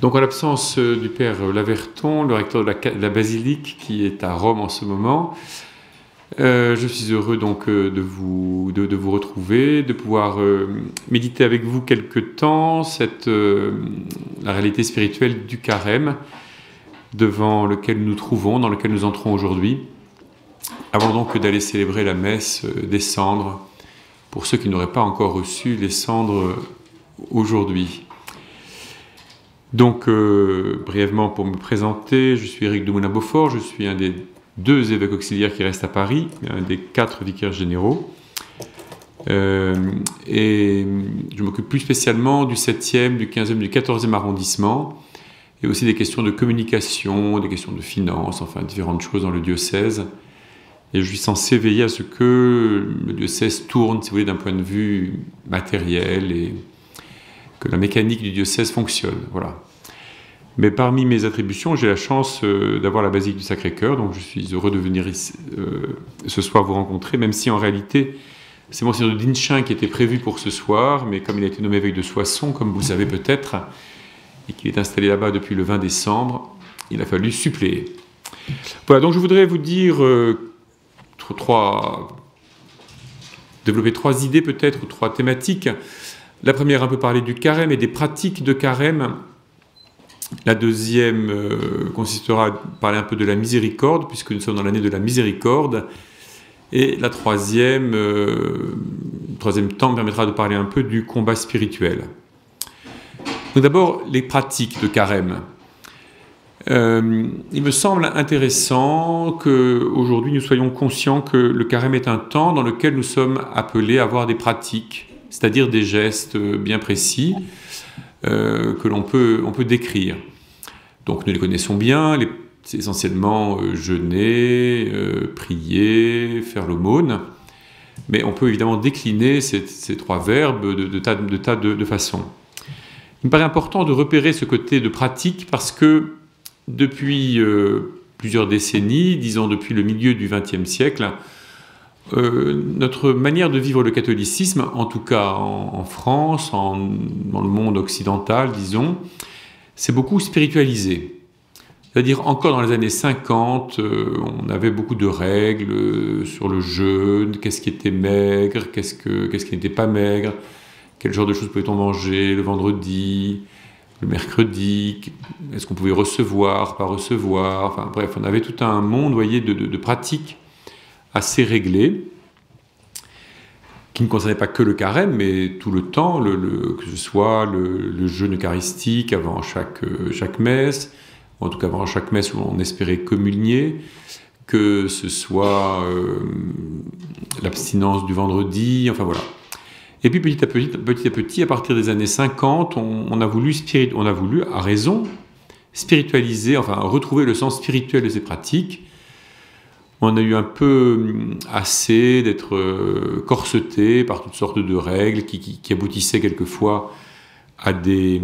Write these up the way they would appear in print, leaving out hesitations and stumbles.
Donc en l'absence du père Laverton, le recteur de la basilique qui est à Rome en ce moment, je suis heureux donc de vous retrouver, de pouvoir méditer avec vous quelque temps la réalité spirituelle du carême devant lequel nous nous trouvons, dans lequel nous entrons aujourd'hui, avant donc d'aller célébrer la messe des cendres pour ceux qui n'auraient pas encore reçu les cendres aujourd'hui. Donc, brièvement pour me présenter, je suis Éric de Moulin-Beaufort, je suis un des 2 évêques auxiliaires qui restent à Paris, un des 4 vicaires généraux. Et je m'occupe plus spécialement du 7e, du 15e, du 14e arrondissement, et aussi des questions de communication, des questions de finances, enfin différentes choses dans le diocèse. Et je suis censé veiller à ce que le diocèse tourne, si vous voulez, d'un point de vue matériel et que la mécanique du diocèse fonctionne. Voilà. Mais parmi mes attributions, j'ai la chance d'avoir la basilique du Sacré-Cœur, donc je suis heureux de venir ici, ce soir vous rencontrer, même si en réalité, c'est Monseigneur de Dinchin qui était prévu pour ce soir, mais comme il a été nommé évêque de Soissons, comme vous le savez peut-être, et qu'il est installé là-bas depuis le 20 décembre, il a fallu suppléer. Voilà, donc je voudrais vous dire développer 3 idées peut-être, ou 3 thématiques. La première, un peu parler du carême et des pratiques de carême. La deuxième consistera à parler un peu de la miséricorde, puisque nous sommes dans l'année de la miséricorde. Et la troisième temps permettra de parler un peu du combat spirituel. Donc d'abord, les pratiques de carême. Il me semble intéressant qu'aujourd'hui nous soyons conscients que le carême est un temps dans lequel nous sommes appelés à avoir des pratiques, c'est-à-dire des gestes bien précis que l'on peut décrire. Donc nous les connaissons bien, c'est essentiellement jeûner, prier, faire l'aumône, mais on peut évidemment décliner ces 3 verbes de tas de façons. Il me paraît important de repérer ce côté de pratique parce que depuis plusieurs décennies, disons depuis le milieu du XXe siècle, notre manière de vivre le catholicisme, en tout cas en France, dans le monde occidental, disons, s'est beaucoup spiritualisé. C'est-à-dire, encore dans les années 50, on avait beaucoup de règles sur le jeûne, qu'est-ce qui était maigre, qu'est-ce qui n'était pas maigre, quel genre de choses pouvait-on manger le vendredi, le mercredi, est-ce qu'on pouvait recevoir, pas recevoir, enfin bref, on avait tout un monde, vous voyez, de pratiques assez réglé, qui ne concernait pas que le carême, mais tout le temps, que ce soit le jeûne eucharistique avant chaque messe, ou en tout cas avant chaque messe où on espérait communier, que ce soit l'abstinence du vendredi, enfin voilà. Et puis petit à petit, à partir des années 50, on a voulu, à raison, spiritualiser, enfin retrouver le sens spirituel de ces pratiques. On a eu un peu assez d'être corseté par toutes sortes de règles qui aboutissaient quelquefois à des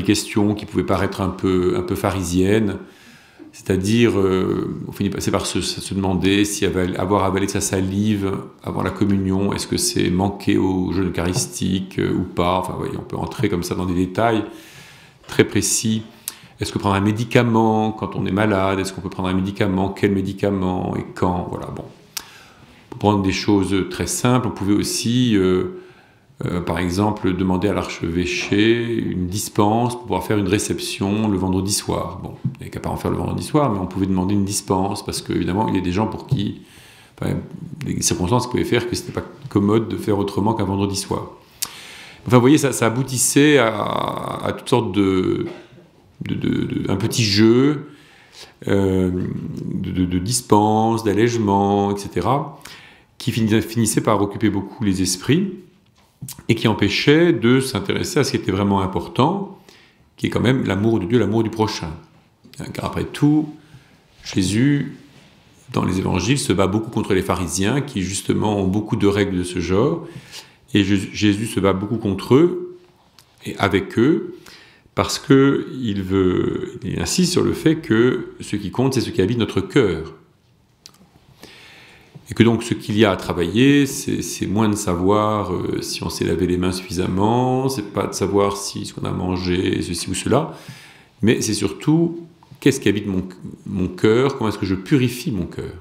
questions qui pouvaient paraître un peu pharisiennes. C'est-à-dire, on finit par se demander si avoir avalé sa salive avant la communion, est-ce que c'est manquer au jeûne eucharistique ou pas. Enfin, voyez, on peut entrer comme ça dans des détails très précis. Est-ce que prendre un médicament quand on est malade? Est-ce qu'on peut prendre un médicament? Quel médicament et quand? Voilà, bon. Pour prendre des choses très simples, on pouvait aussi, par exemple, demander à l'archevêché une dispense pour pouvoir faire une réception le vendredi soir. Bon, il n'y avait qu'à pas en faire le vendredi soir, mais on pouvait demander une dispense parce qu'évidemment, il y a des gens pour qui, des circonstances pouvaient faire que ce n'était pas commode de faire autrement qu'un vendredi soir. Enfin, vous voyez, ça aboutissait à toutes sortes un petit jeu de dispense, d'allègement, etc., qui finissait par occuper beaucoup les esprits et qui empêchait de s'intéresser à ce qui était vraiment important, qui est quand même l'amour de Dieu, l'amour du prochain. Car après tout, Jésus, dans les évangiles, se bat beaucoup contre les pharisiens qui justement ont beaucoup de règles de ce genre, et Jésus se bat beaucoup contre eux et avec eux, parce qu'il insiste sur le fait que ce qui compte, c'est ce qui habite notre cœur. Et que donc ce qu'il y a à travailler, c'est moins de savoir si on s'est lavé les mains suffisamment, c'est pas de savoir si ce qu'on a mangé, ceci ou cela, mais c'est surtout qu'est-ce qui habite mon cœur, comment est-ce que je purifie mon cœur.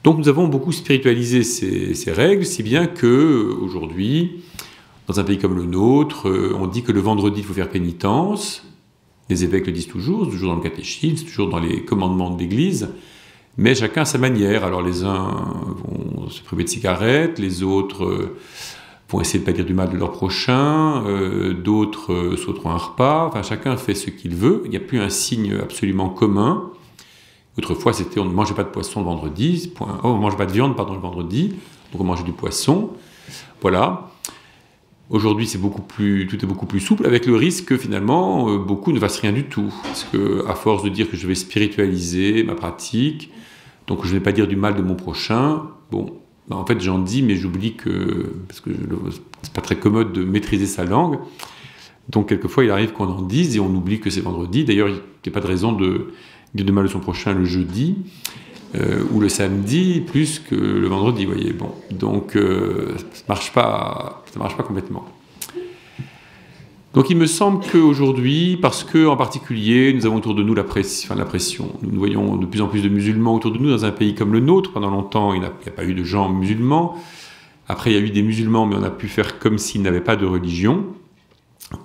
Donc nous avons beaucoup spiritualisé ces règles, si bien que aujourd'hui, dans un pays comme le nôtre, on dit que le vendredi il faut faire pénitence. Les évêques le disent toujours dans le catéchisme, toujours dans les commandements de l'Église, mais chacun à sa manière. Alors les uns vont se priver de cigarettes, les autres vont essayer de ne pas dire du mal de leur prochain, d'autres sauteront un repas, enfin chacun fait ce qu'il veut, il n'y a plus un signe absolument commun. Autrefois c'était on ne mangeait pas de poisson le vendredi, on ne mange pas de viande pardon, le vendredi, donc on mangeait du poisson, voilà. Aujourd'hui, tout est beaucoup plus souple, avec le risque que finalement, beaucoup ne fassent rien du tout. Parce que, à force de dire que je vais spiritualiser ma pratique, donc je ne vais pas dire du mal de mon prochain, bon, ben en fait j'en dis, mais j'oublie que, parce que c'est pas très commode de maîtriser sa langue, donc quelquefois il arrive qu'on en dise et on oublie que c'est vendredi. D'ailleurs, il n'y a pas de raison de dire du mal de son prochain le jeudi, ou le samedi plus que le vendredi, vous voyez. Bon, donc ça marche pas complètement. Donc il me semble qu'aujourd'hui, parce que en particulier nous avons autour de nous la pression, nous voyons de plus en plus de musulmans autour de nous dans un pays comme le nôtre. Pendant longtemps, il n'y a pas eu de gens musulmans. Après, il y a eu des musulmans, mais on a pu faire comme s'ils n'avaient pas de religion.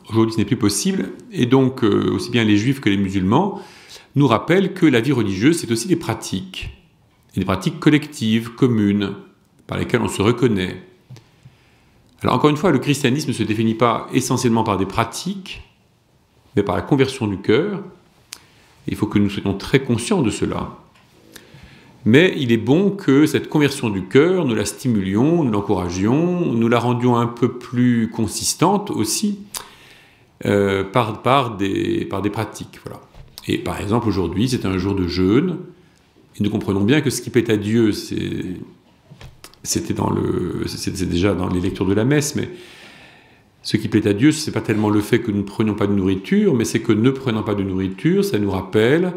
Aujourd'hui, ce n'est plus possible. Et donc, aussi bien les juifs que les musulmans nous rappellent que la vie religieuse, c'est aussi des pratiques. Et des pratiques collectives, communes, par lesquelles on se reconnaît. Alors encore une fois, le christianisme ne se définit pas essentiellement par des pratiques, mais par la conversion du cœur. Il faut que nous soyons très conscients de cela. Mais il est bon que cette conversion du cœur, nous la stimulions, nous l'encouragions, nous la rendions un peu plus consistante aussi par des pratiques. Voilà. Et par exemple, aujourd'hui, c'est un jour de jeûne. Et nous comprenons bien que ce qui plaît à Dieu, c'est déjà dans les lectures de la messe, mais ce qui plaît à Dieu, ce n'est pas tellement le fait que nous ne prenions pas de nourriture, mais c'est que ne prenant pas de nourriture, ça nous rappelle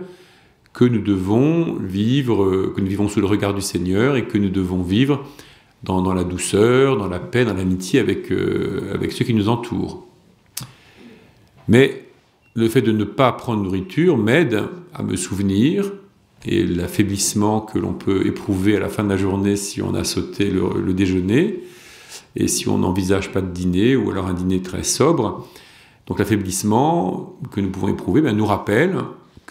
que nous devons vivre, que nous vivons sous le regard du Seigneur et que nous devons vivre dans la douceur, dans la paix, dans l'amitié avec ceux qui nous entourent. Mais le fait de ne pas prendre de nourriture m'aide à me souvenir, et l'affaiblissement que l'on peut éprouver à la fin de la journée si on a sauté le déjeuner, et si on n'envisage pas de dîner, ou alors un dîner très sobre. Donc l'affaiblissement que nous pouvons éprouver nous rappelle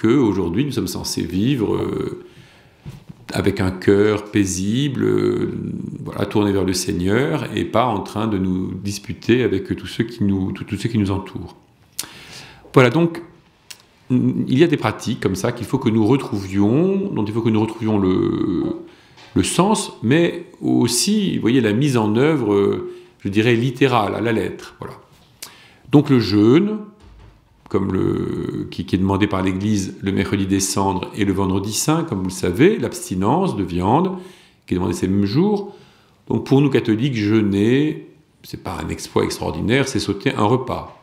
qu'aujourd'hui nous sommes censés vivre avec un cœur paisible, voilà, tourné vers le Seigneur, et pas en train de nous disputer avec tous ceux qui nous entourent. Voilà, donc il y a des pratiques comme ça qu'il faut que nous retrouvions, dont il faut que nous retrouvions le sens, mais aussi, vous voyez, la mise en œuvre, je dirais, littérale, à la lettre. Voilà. Donc le jeûne, qui est demandé par l'Église le mercredi des cendres et le vendredi saint, comme vous le savez, l'abstinence de viande, qui est demandée ces mêmes jours. Donc pour nous catholiques, jeûner, c'est pas un exploit extraordinaire, c'est sauter un repas.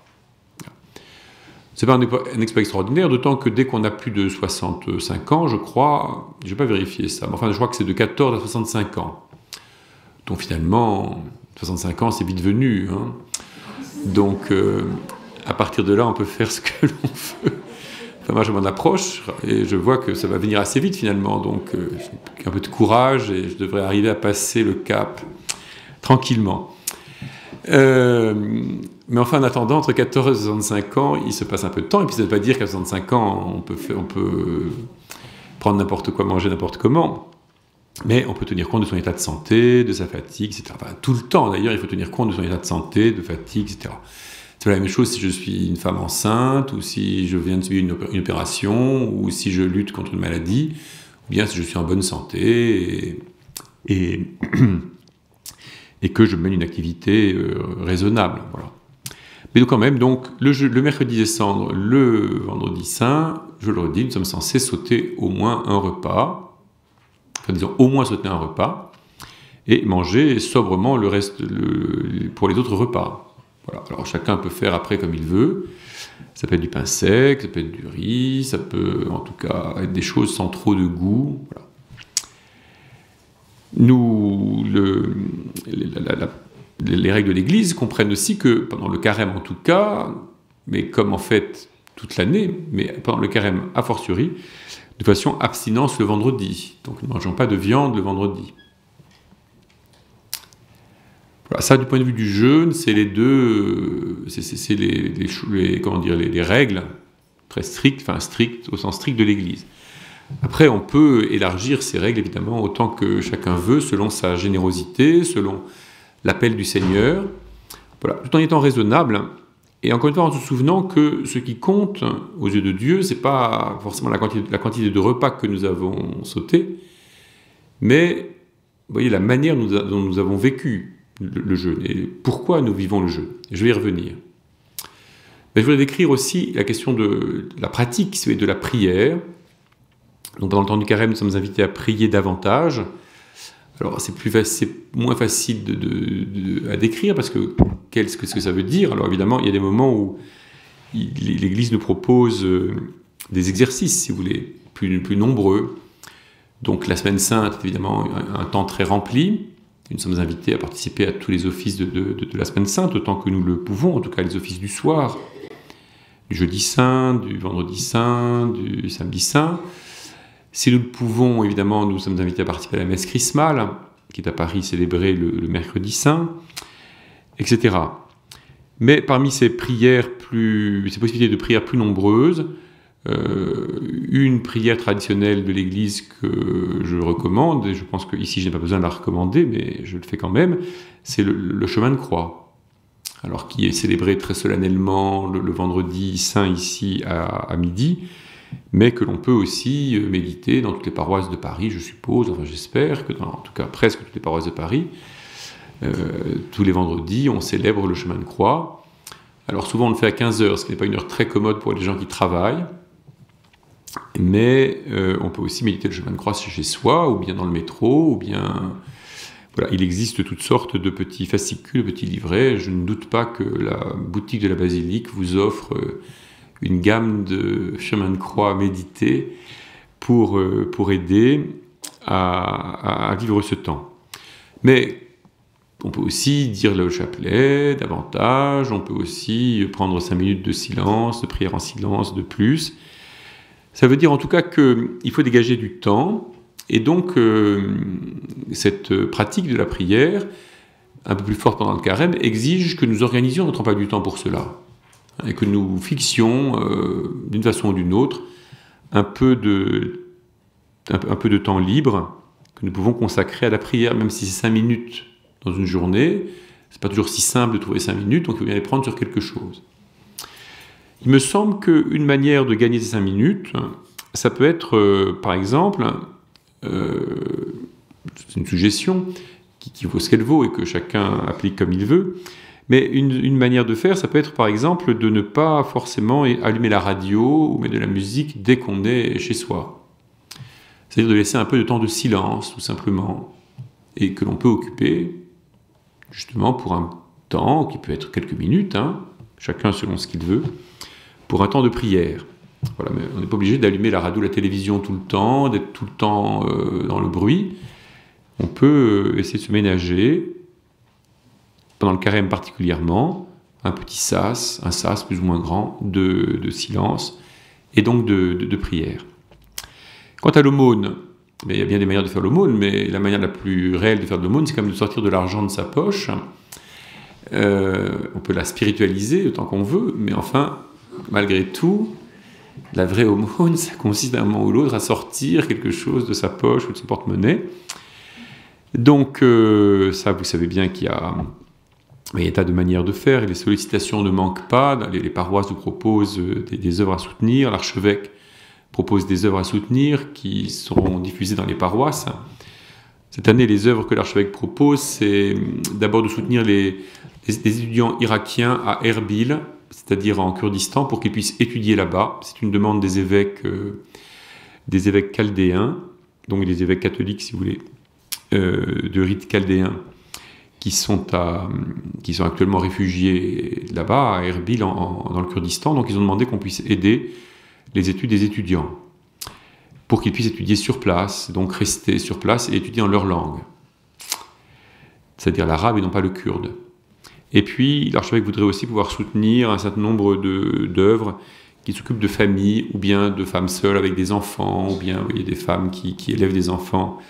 Ce n'est pas un exploit extraordinaire, d'autant que dès qu'on a plus de 65 ans, je crois, je n'ai pas vérifié ça, mais enfin je crois que c'est de 14 à 65 ans. Donc finalement, 65 ans, c'est vite venu. Hein. Donc à partir de là, on peut faire ce que l'on veut. Enfin, moi, je m'en approche et je vois que ça va venir assez vite finalement. Donc j'ai un peu de courage et je devrais arriver à passer le cap tranquillement. Mais enfin, en attendant, entre 14 et 65 ans, il se passe un peu de temps. Et puis ça ne veut pas dire qu'à 65 ans, on peut prendre n'importe quoi, manger n'importe comment. Mais on peut tenir compte de son état de santé, de sa fatigue, etc. Enfin, tout le temps, d'ailleurs, il faut tenir compte de son état de santé, de fatigue, etc. C'est la même chose si je suis une femme enceinte, ou si je viens de subir une opération, ou si je lutte contre une maladie, ou bien si je suis en bonne santé et que je mène une activité raisonnable. Voilà. Mais donc quand même, le mercredi des cendres, le vendredi saint, je le redis, nous sommes censés sauter au moins un repas, enfin disons au moins sauter un repas, et manger sobrement le reste pour les autres repas. Voilà. Alors chacun peut faire après comme il veut, ça peut être du pain sec, ça peut être du riz, ça peut en tout cas être des choses sans trop de goût. Voilà. Les règles de l'Église comprennent aussi que pendant le carême en tout cas, mais comme en fait toute l'année, mais pendant le carême a fortiori, de façon abstinence le vendredi. Donc nous ne mangeons pas de viande le vendredi. Voilà, ça, du point de vue du jeûne, c'est les deux, c'est les règles très strictes, enfin strictes au sens strict de l'Église. Après, on peut élargir ces règles, évidemment, autant que chacun veut, selon sa générosité, selon l'appel du Seigneur, voilà, tout en étant raisonnable, et encore une fois en se souvenant que ce qui compte aux yeux de Dieu, c'est pas forcément la quantité de repas que nous avons sautés, mais, vous voyez, la manière dont nous avons vécu le jeûne, et pourquoi nous vivons le jeûne. Je vais y revenir. Mais je voulais décrire aussi la question de la pratique, de la prière. Donc, dans le temps du carême, nous sommes invités à prier davantage. Alors, c'est moins facile à décrire, parce que qu'est-ce que ça veut dire? Alors, évidemment, il y a des moments où l'Église nous propose des exercices, si vous voulez, plus nombreux. Donc, la Semaine Sainte est évidemment un temps très rempli. Nous sommes invités à participer à tous les offices de la Semaine Sainte, autant que nous le pouvons, en tout cas les offices du soir, du jeudi saint, du vendredi saint, du samedi saint. Si nous le pouvons, évidemment, nous sommes invités à participer à la messe chrismale, qui est à Paris célébrée le mercredi saint, etc. Mais parmi ces possibilités de prières plus nombreuses, une prière traditionnelle de l'Église que je recommande, et je pense qu'ici je n'ai pas besoin de la recommander, mais je le fais quand même, c'est le chemin de croix. Alors qui est célébré très solennellement le vendredi saint ici à midi, mais que l'on peut aussi méditer dans toutes les paroisses de Paris, je suppose, enfin j'espère, en tout cas presque toutes les paroisses de Paris. Tous les vendredis, on célèbre le chemin de croix. Alors souvent on le fait à 15h, ce qui n'est pas une heure très commode pour les gens qui travaillent, mais on peut aussi méditer le chemin de croix chez soi, ou bien dans le métro, ou bien... Voilà, il existe toutes sortes de petits fascicules, de petits livrets. Je ne doute pas que la boutique de la Basilique vous offre une gamme de chemins de croix médités pour aider à vivre ce temps. Mais on peut aussi dire le chapelet davantage, on peut aussi prendre 5 minutes de silence, de prière en silence de plus. Ça veut dire en tout cas qu'il faut dégager du temps, et donc cette pratique de la prière, un peu plus forte pendant le carême, exige que nous organisions notre emploi du temps pour cela, et que nous fixions d'une façon ou d'une autre un peu de temps libre que nous pouvons consacrer à la prière, même si c'est 5 minutes dans une journée. C'est pas toujours si simple de trouver 5 minutes, donc il faut bien les prendre sur quelque chose. Il me semble qu'une manière de gagner ces 5 minutes, ça peut être, par exemple, c'est une suggestion qui vaut ce qu'elle vaut et que chacun applique comme il veut, mais une manière de faire, ça peut être par exemple de ne pas forcément allumer la radio ou mettre de la musique dès qu'on est chez soi. C'est-à-dire de laisser un peu de temps de silence, tout simplement, et que l'on peut occuper justement pour un temps qui peut être quelques minutes, chacun selon ce qu'il veut, pour un temps de prière. Voilà, mais on n'est pas obligé d'allumer la radio, la télévision tout le temps, d'être tout le temps dans le bruit. On peut essayer de se ménager, pendant le carême particulièrement, un petit sas, un sas plus ou moins grand, de silence, et donc de prière. Quant à l'aumône, il y a bien des manières de faire l'aumône, mais la manière la plus réelle de faire de l'aumône, c'est quand même de sortir de l'argent de sa poche. On peut la spiritualiser autant qu'on veut, mais enfin, malgré tout, la vraie aumône, ça consiste à un moment ou l'autre à sortir quelque chose de sa poche ou de son porte-monnaie. Donc, ça, vous savez bien qu'il y a un tas de manières de faire, et les sollicitations ne manquent pas. Les paroisses nous proposent des œuvres à soutenir, l'archevêque propose des œuvres à soutenir qui seront diffusées dans les paroisses. Cette année, les œuvres que l'archevêque propose, c'est d'abord de soutenir les étudiants irakiens à Erbil, c'est-à-dire en Kurdistan, pour qu'ils puissent étudier là-bas. C'est une demande des évêques chaldéens, donc des évêques catholiques, si vous voulez, de rite chaldéen, qui sont actuellement réfugiés là-bas, à Erbil, dans le Kurdistan. Donc ils ont demandé qu'on puisse aider les études des étudiants, pour qu'ils puissent étudier sur place, donc rester sur place et étudier en leur langue. c'est-à-dire l'arabe et non pas le kurde. Et puis, l'archevêque voudrait aussi pouvoir soutenir un certain nombre d'œuvres qui s'occupent de familles, ou bien de femmes seules avec des enfants, ou bien des femmes qui élèvent des enfants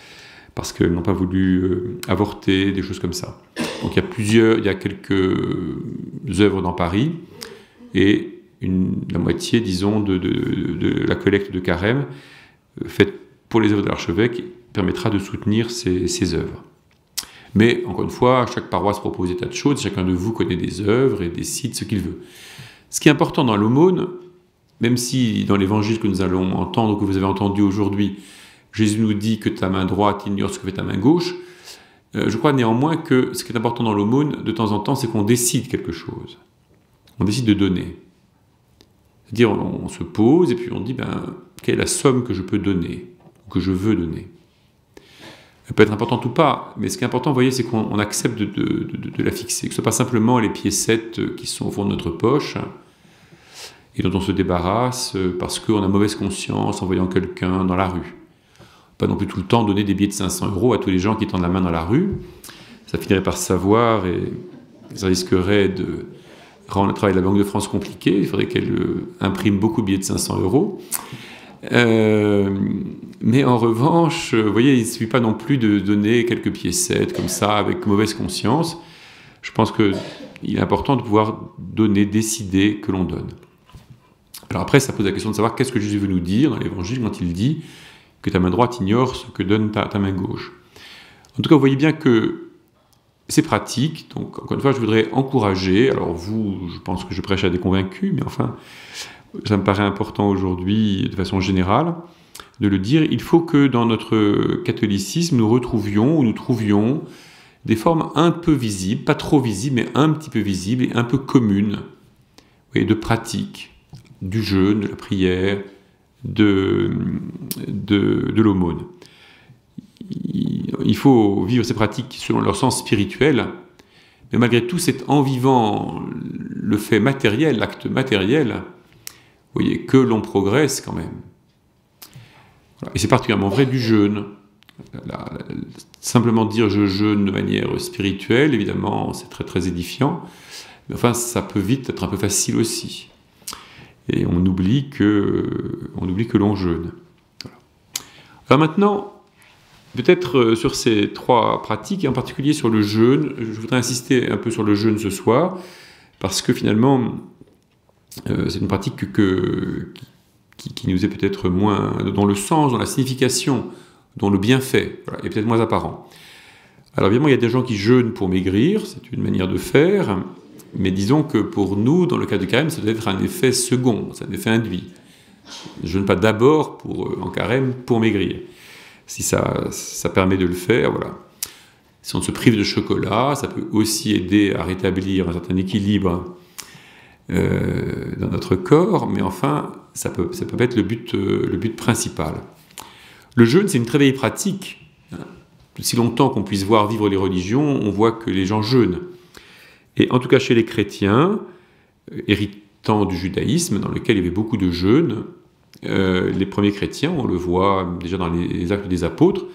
parce qu'elles n'ont pas voulu avorter, des choses comme ça. Donc il y a quelques œuvres dans Paris, et la moitié, disons, de la collecte de carême faite pour les œuvres de l'archevêque permettra de soutenir ces œuvres. Mais, encore une fois, chaque paroisse propose des tas de choses, chacun de vous connaît des œuvres et décide ce qu'il veut. Ce qui est important dans l'aumône, même si dans l'évangile que nous allons entendre, que vous avez entendu aujourd'hui, Jésus nous dit que ta main droite ignore ce que fait ta main gauche, je crois néanmoins que ce qui est important dans l'aumône, de temps en temps, c'est qu'on décide quelque chose. On décide de donner. C'est-à-dire, on se pose et puis on dit, quelle est la somme que je peux donner, ou que je veux donner. Elle peut être importante ou pas, mais ce qui est important, vous voyez, c'est qu'on accepte de la fixer, que ce ne soit pas simplement les piécettes qui sont au fond de notre poche, et dont on se débarrasse parce qu'on a mauvaise conscience en voyant quelqu'un dans la rue. Pas non plus tout le temps donner des billets de 500 € à tous les gens qui tendent la main dans la rue. Ça finirait par se savoir et ça risquerait de rendre le travail de la Banque de France compliqué. Il faudrait qu'elle imprime beaucoup de billets de 500 €. Mais en revanche, vous voyez, il ne suffit pas non plus de donner quelques piécettes comme ça avec mauvaise conscience. Je pense qu'il est important de pouvoir donner, décider que l'on donne. Alors après, ça pose la question de savoir qu'est-ce que Jésus veut nous dire dans l'Évangile quand il dit que ta main droite ignore ce que donne ta main gauche. En tout cas, vous voyez bien que c'est pratique. Donc, encore une fois, je voudrais encourager. Alors vous, je pense que je prêche à des convaincus, mais enfin, ça me paraît important aujourd'hui, de façon générale, de le dire. Il faut que dans notre catholicisme, nous retrouvions ou nous trouvions des formes un peu visibles, pas trop visibles, mais un petit peu visibles et un peu communes, vous voyez, de pratique, du jeûne, de la prière, de l'aumône. Il faut vivre ces pratiques selon leur sens spirituel, mais malgré tout, c'est en vivant le fait matériel, l'acte matériel, vous voyez, que l'on progresse quand même. Voilà. Et c'est particulièrement vrai du jeûne. Simplement dire je jeûne de manière spirituelle, évidemment, c'est très très édifiant, mais enfin, ça peut vite être un peu facile aussi. Et on oublie que l'on jeûne. Voilà. Alors maintenant, peut-être sur ces trois pratiques, et en particulier sur le jeûne, je voudrais insister un peu sur le jeûne ce soir, parce que finalement, c'est une pratique qui nous est peut-être moins, dans le sens, dans la signification, dont le bienfait est peut-être moins apparent. Alors évidemment, il y a des gens qui jeûnent pour maigrir, c'est une manière de faire, mais disons que pour nous, dans le cas du carême, ça doit être un effet second, c'est un effet induit. Je ne jeûne pas d'abord en carême pour maigrir. Si ça permet de le faire, voilà. Si on se prive de chocolat, ça peut aussi aider à rétablir un certain équilibre dans notre corps, mais enfin, ça peut pas être le but principal. Le jeûne, c'est une très vieille pratique. Si longtemps qu'on puisse voir vivre les religions, on voit que les gens jeûnent. Et en tout cas chez les chrétiens, héritant du judaïsme, dans lequel il y avait beaucoup de jeûnes, les premiers chrétiens, on le voit déjà dans les actes des apôtres,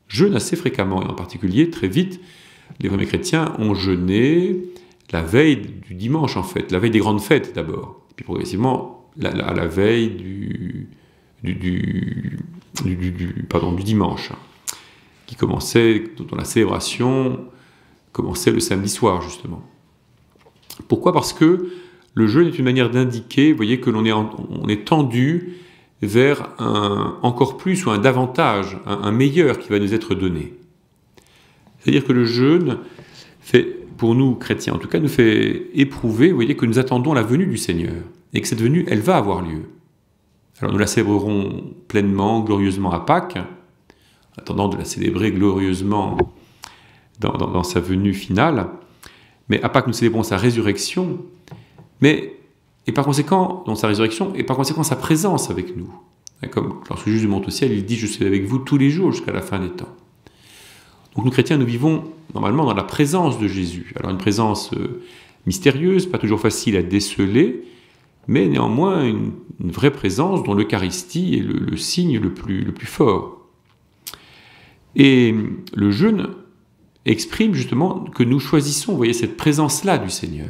jeûnent assez fréquemment, et en particulier, très vite, les premiers chrétiens ont jeûné la veille du dimanche, en fait, la veille des grandes fêtes d'abord, puis progressivement à la veille du dimanche, dont la célébration commençait le samedi soir, justement. Pourquoi ? Parce que le jeûne est une manière d'indiquer, vous voyez, que l'on est tendu vers un encore plus ou un davantage, un meilleur qui va nous être donné. C'est-à-dire que le jeûne fait, pour nous chrétiens en tout cas, nous fait éprouver, vous voyez, que nous attendons la venue du Seigneur et que cette venue, elle va avoir lieu. Alors nous la célébrerons pleinement, glorieusement à Pâques, en attendant de la célébrer glorieusement dans sa venue finale. Mais à Pâques, nous célébrons sa résurrection, et par conséquent, dans sa résurrection, et par conséquent sa présence avec nous. Comme lorsque Jésus monte au ciel, il dit « Je suis avec vous tous les jours jusqu'à la fin des temps ». Donc nous chrétiens, nous vivons normalement dans la présence de Jésus. Alors une présence mystérieuse, pas toujours facile à déceler, mais néanmoins une vraie présence dont l'Eucharistie est le signe le plus fort. Et le jeûne exprime justement que nous choisissons, vous voyez, cette présence-là du Seigneur.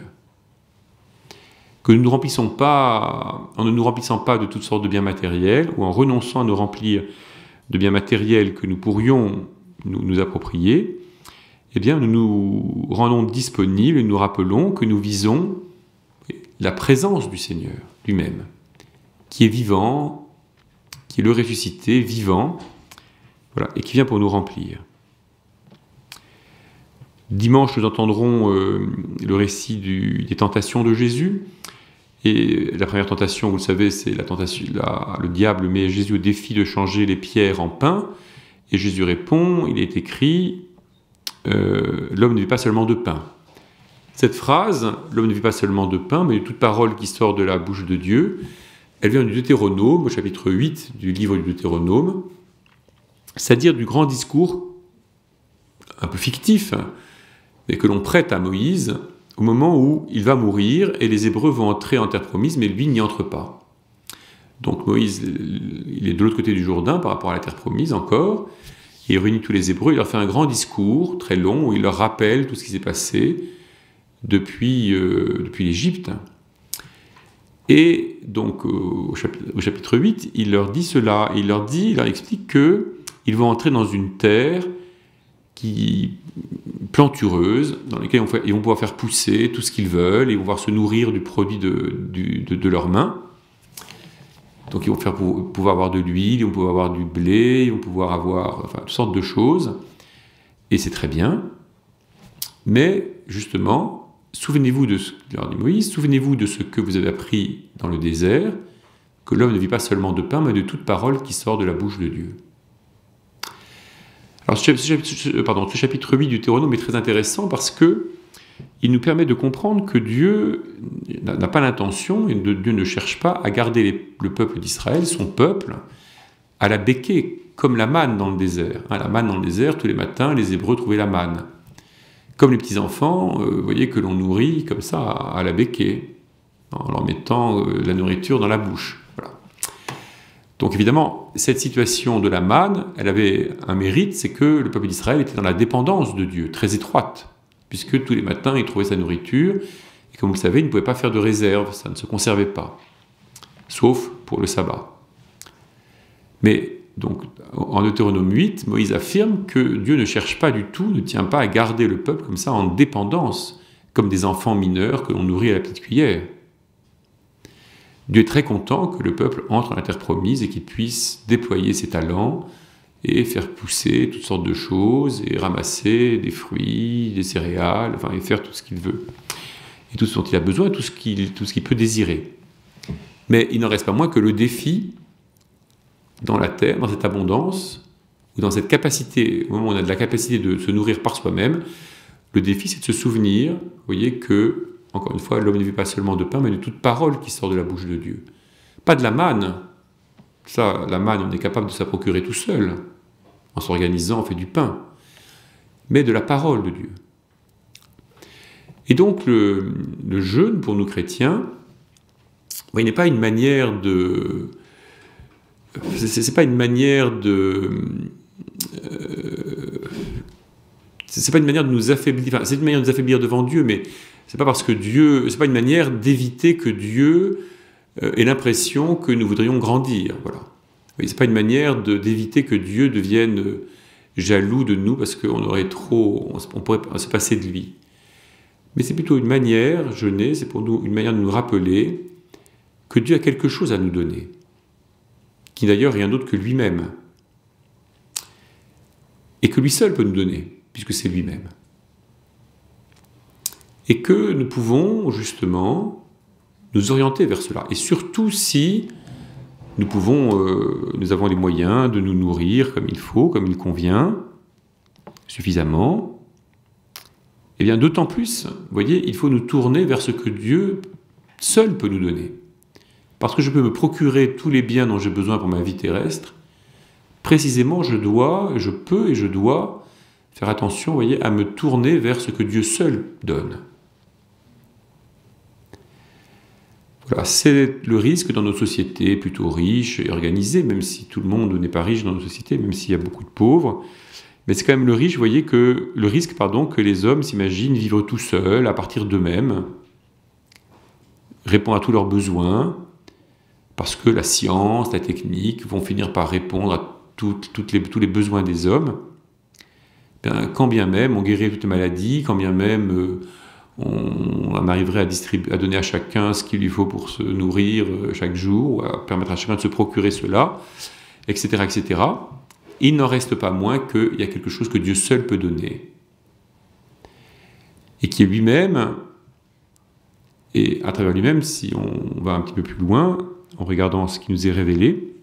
Que nous ne nous remplissons pas, en ne nous remplissant pas de toutes sortes de biens matériels, ou en renonçant à nous remplir de biens matériels que nous pourrions nous approprier, eh bien, nous nous rendons disponibles et nous rappelons que nous visons la présence du Seigneur lui-même, qui est vivant, qui est le ressuscité, vivant, voilà, et qui vient pour nous remplir. Dimanche, nous entendrons le récit des tentations de Jésus. Et la première tentation, vous le savez, c'est la tentation. Le diable met Jésus au défi de changer les pierres en pain. Et Jésus répond, il est écrit, l'homme ne vit pas seulement de pain. Cette phrase, l'homme ne vit pas seulement de pain, mais de toute parole qui sort de la bouche de Dieu, elle vient du Deutéronome, au chapitre 8 du livre du Deutéronome, c'est-à-dire du grand discours un peu fictif, mais que l'on prête à Moïse au moment où il va mourir et les Hébreux vont entrer en terre promise, mais lui n'y entre pas. Donc Moïse, il est de l'autre côté du Jourdain par rapport à la terre promise encore, et il réunit tous les Hébreux, il leur fait un grand discours très long où il leur rappelle tout ce qui s'est passé depuis l'Égypte. Et donc au chapitre 8, il leur dit cela, il leur explique qu'ils vont entrer dans une terre plantureuse, dans laquelle ils vont pouvoir faire pousser tout ce qu'ils veulent, ils vont pouvoir se nourrir du produit de leurs mains. Donc ils vont pouvoir avoir de l'huile, ils vont pouvoir avoir du blé, ils vont pouvoir avoir toutes sortes de choses, et c'est très bien. Mais justement, souvenez-vous de ce que leur dit Moïse, souvenez-vous de ce que vous avez appris dans le désert, que l'homme ne vit pas seulement de pain, mais de toute parole qui sort de la bouche de Dieu. Alors ce chapitre 8 du Deutéronome est très intéressant parce que il nous permet de comprendre que Dieu n'a pas l'intention, et Dieu ne cherche pas à garder le peuple d'Israël, son peuple, à la béquée, comme la manne dans le désert. La manne dans le désert, tous les matins, les Hébreux trouvaient la manne. Comme les petits-enfants, vous voyez, que l'on nourrit comme ça à la béquée, en leur mettant la nourriture dans la bouche. Voilà. Donc évidemment, cette situation de la manne, elle avait un mérite, c'est que le peuple d'Israël était dans la dépendance de Dieu, très étroite, puisque tous les matins, il trouvait sa nourriture, et comme vous le savez, il ne pouvait pas faire de réserve, ça ne se conservait pas, sauf pour le sabbat. Mais donc, en Deutéronome 8, Moïse affirme que Dieu ne cherche pas du tout, ne tient pas à garder le peuple comme ça en dépendance, comme des enfants mineurs que l'on nourrit à la petite cuillère. Dieu est très content que le peuple entre dans la terre promise et qu'il puisse déployer ses talents et faire pousser toutes sortes de choses et ramasser des fruits, des céréales, et faire tout ce qu'il veut. Et tout ce dont il a besoin et tout ce qu'il peut désirer. Mais il n'en reste pas moins que le défi dans la terre, dans cette abondance, ou dans cette capacité, au moment où on a de la capacité de se nourrir par soi-même, le défi c'est de se souvenir, vous voyez, que encore une fois, l'homme ne vit pas seulement de pain, mais de toute parole qui sort de la bouche de Dieu. Pas de la manne. Ça, la manne, on est capable de s'en procurer tout seul. En s'organisant, on fait du pain. Mais de la parole de Dieu. Et donc, le jeûne, pour nous chrétiens, il n'est pas une manière de... C'est pas une manière de... c'est pas une manière de nous affaiblir... Enfin, c'est une manière de nous affaiblir devant Dieu, mais c'est pas parce que Dieu... C'est pas une manière d'éviter que Dieu ait l'impression que nous voudrions grandir. Voilà. C'est pas une manière d'éviter que Dieu devienne jaloux de nous parce qu'on aurait trop... On pourrait se passer de lui. Mais c'est plutôt une manière, jeûner, c'est pour nous une manière de nous rappeler que Dieu a quelque chose à nous donner, qui n'est d'ailleurs rien d'autre que lui-même, et que lui seul peut nous donner, puisque c'est lui-même. Et que nous pouvons justement nous orienter vers cela, et surtout si nous avons les moyens de nous nourrir comme il faut, comme il convient, suffisamment, et bien d'autant plus, vous voyez, il faut nous tourner vers ce que Dieu seul peut nous donner. Parce que je peux me procurer tous les biens dont j'ai besoin pour ma vie terrestre, précisément je peux et je dois faire attention, vous voyez, à me tourner vers ce que Dieu seul donne. Voilà, c'est le risque dans nos sociétés plutôt riches et organisées, même si tout le monde n'est pas riche dans nos sociétés, même s'il y a beaucoup de pauvres, Mais c'est quand même le risque, vous voyez, le risque, que les hommes s'imaginent vivre tout seuls, à partir d'eux-mêmes, répondre à tous leurs besoins, parce que la science, la technique vont finir par répondre à tous les besoins des hommes. Bien, quand bien même on guérirait toutes les maladies, quand bien même on arriverait à donner à chacun ce qu'il lui faut pour se nourrir chaque jour, ou à permettre à chacun de se procurer cela, etc., etc., il n'en reste pas moins qu'il y a quelque chose que Dieu seul peut donner, et qui est lui-même, et à travers lui-même, si on va un petit peu plus loin, en regardant ce qui nous est révélé,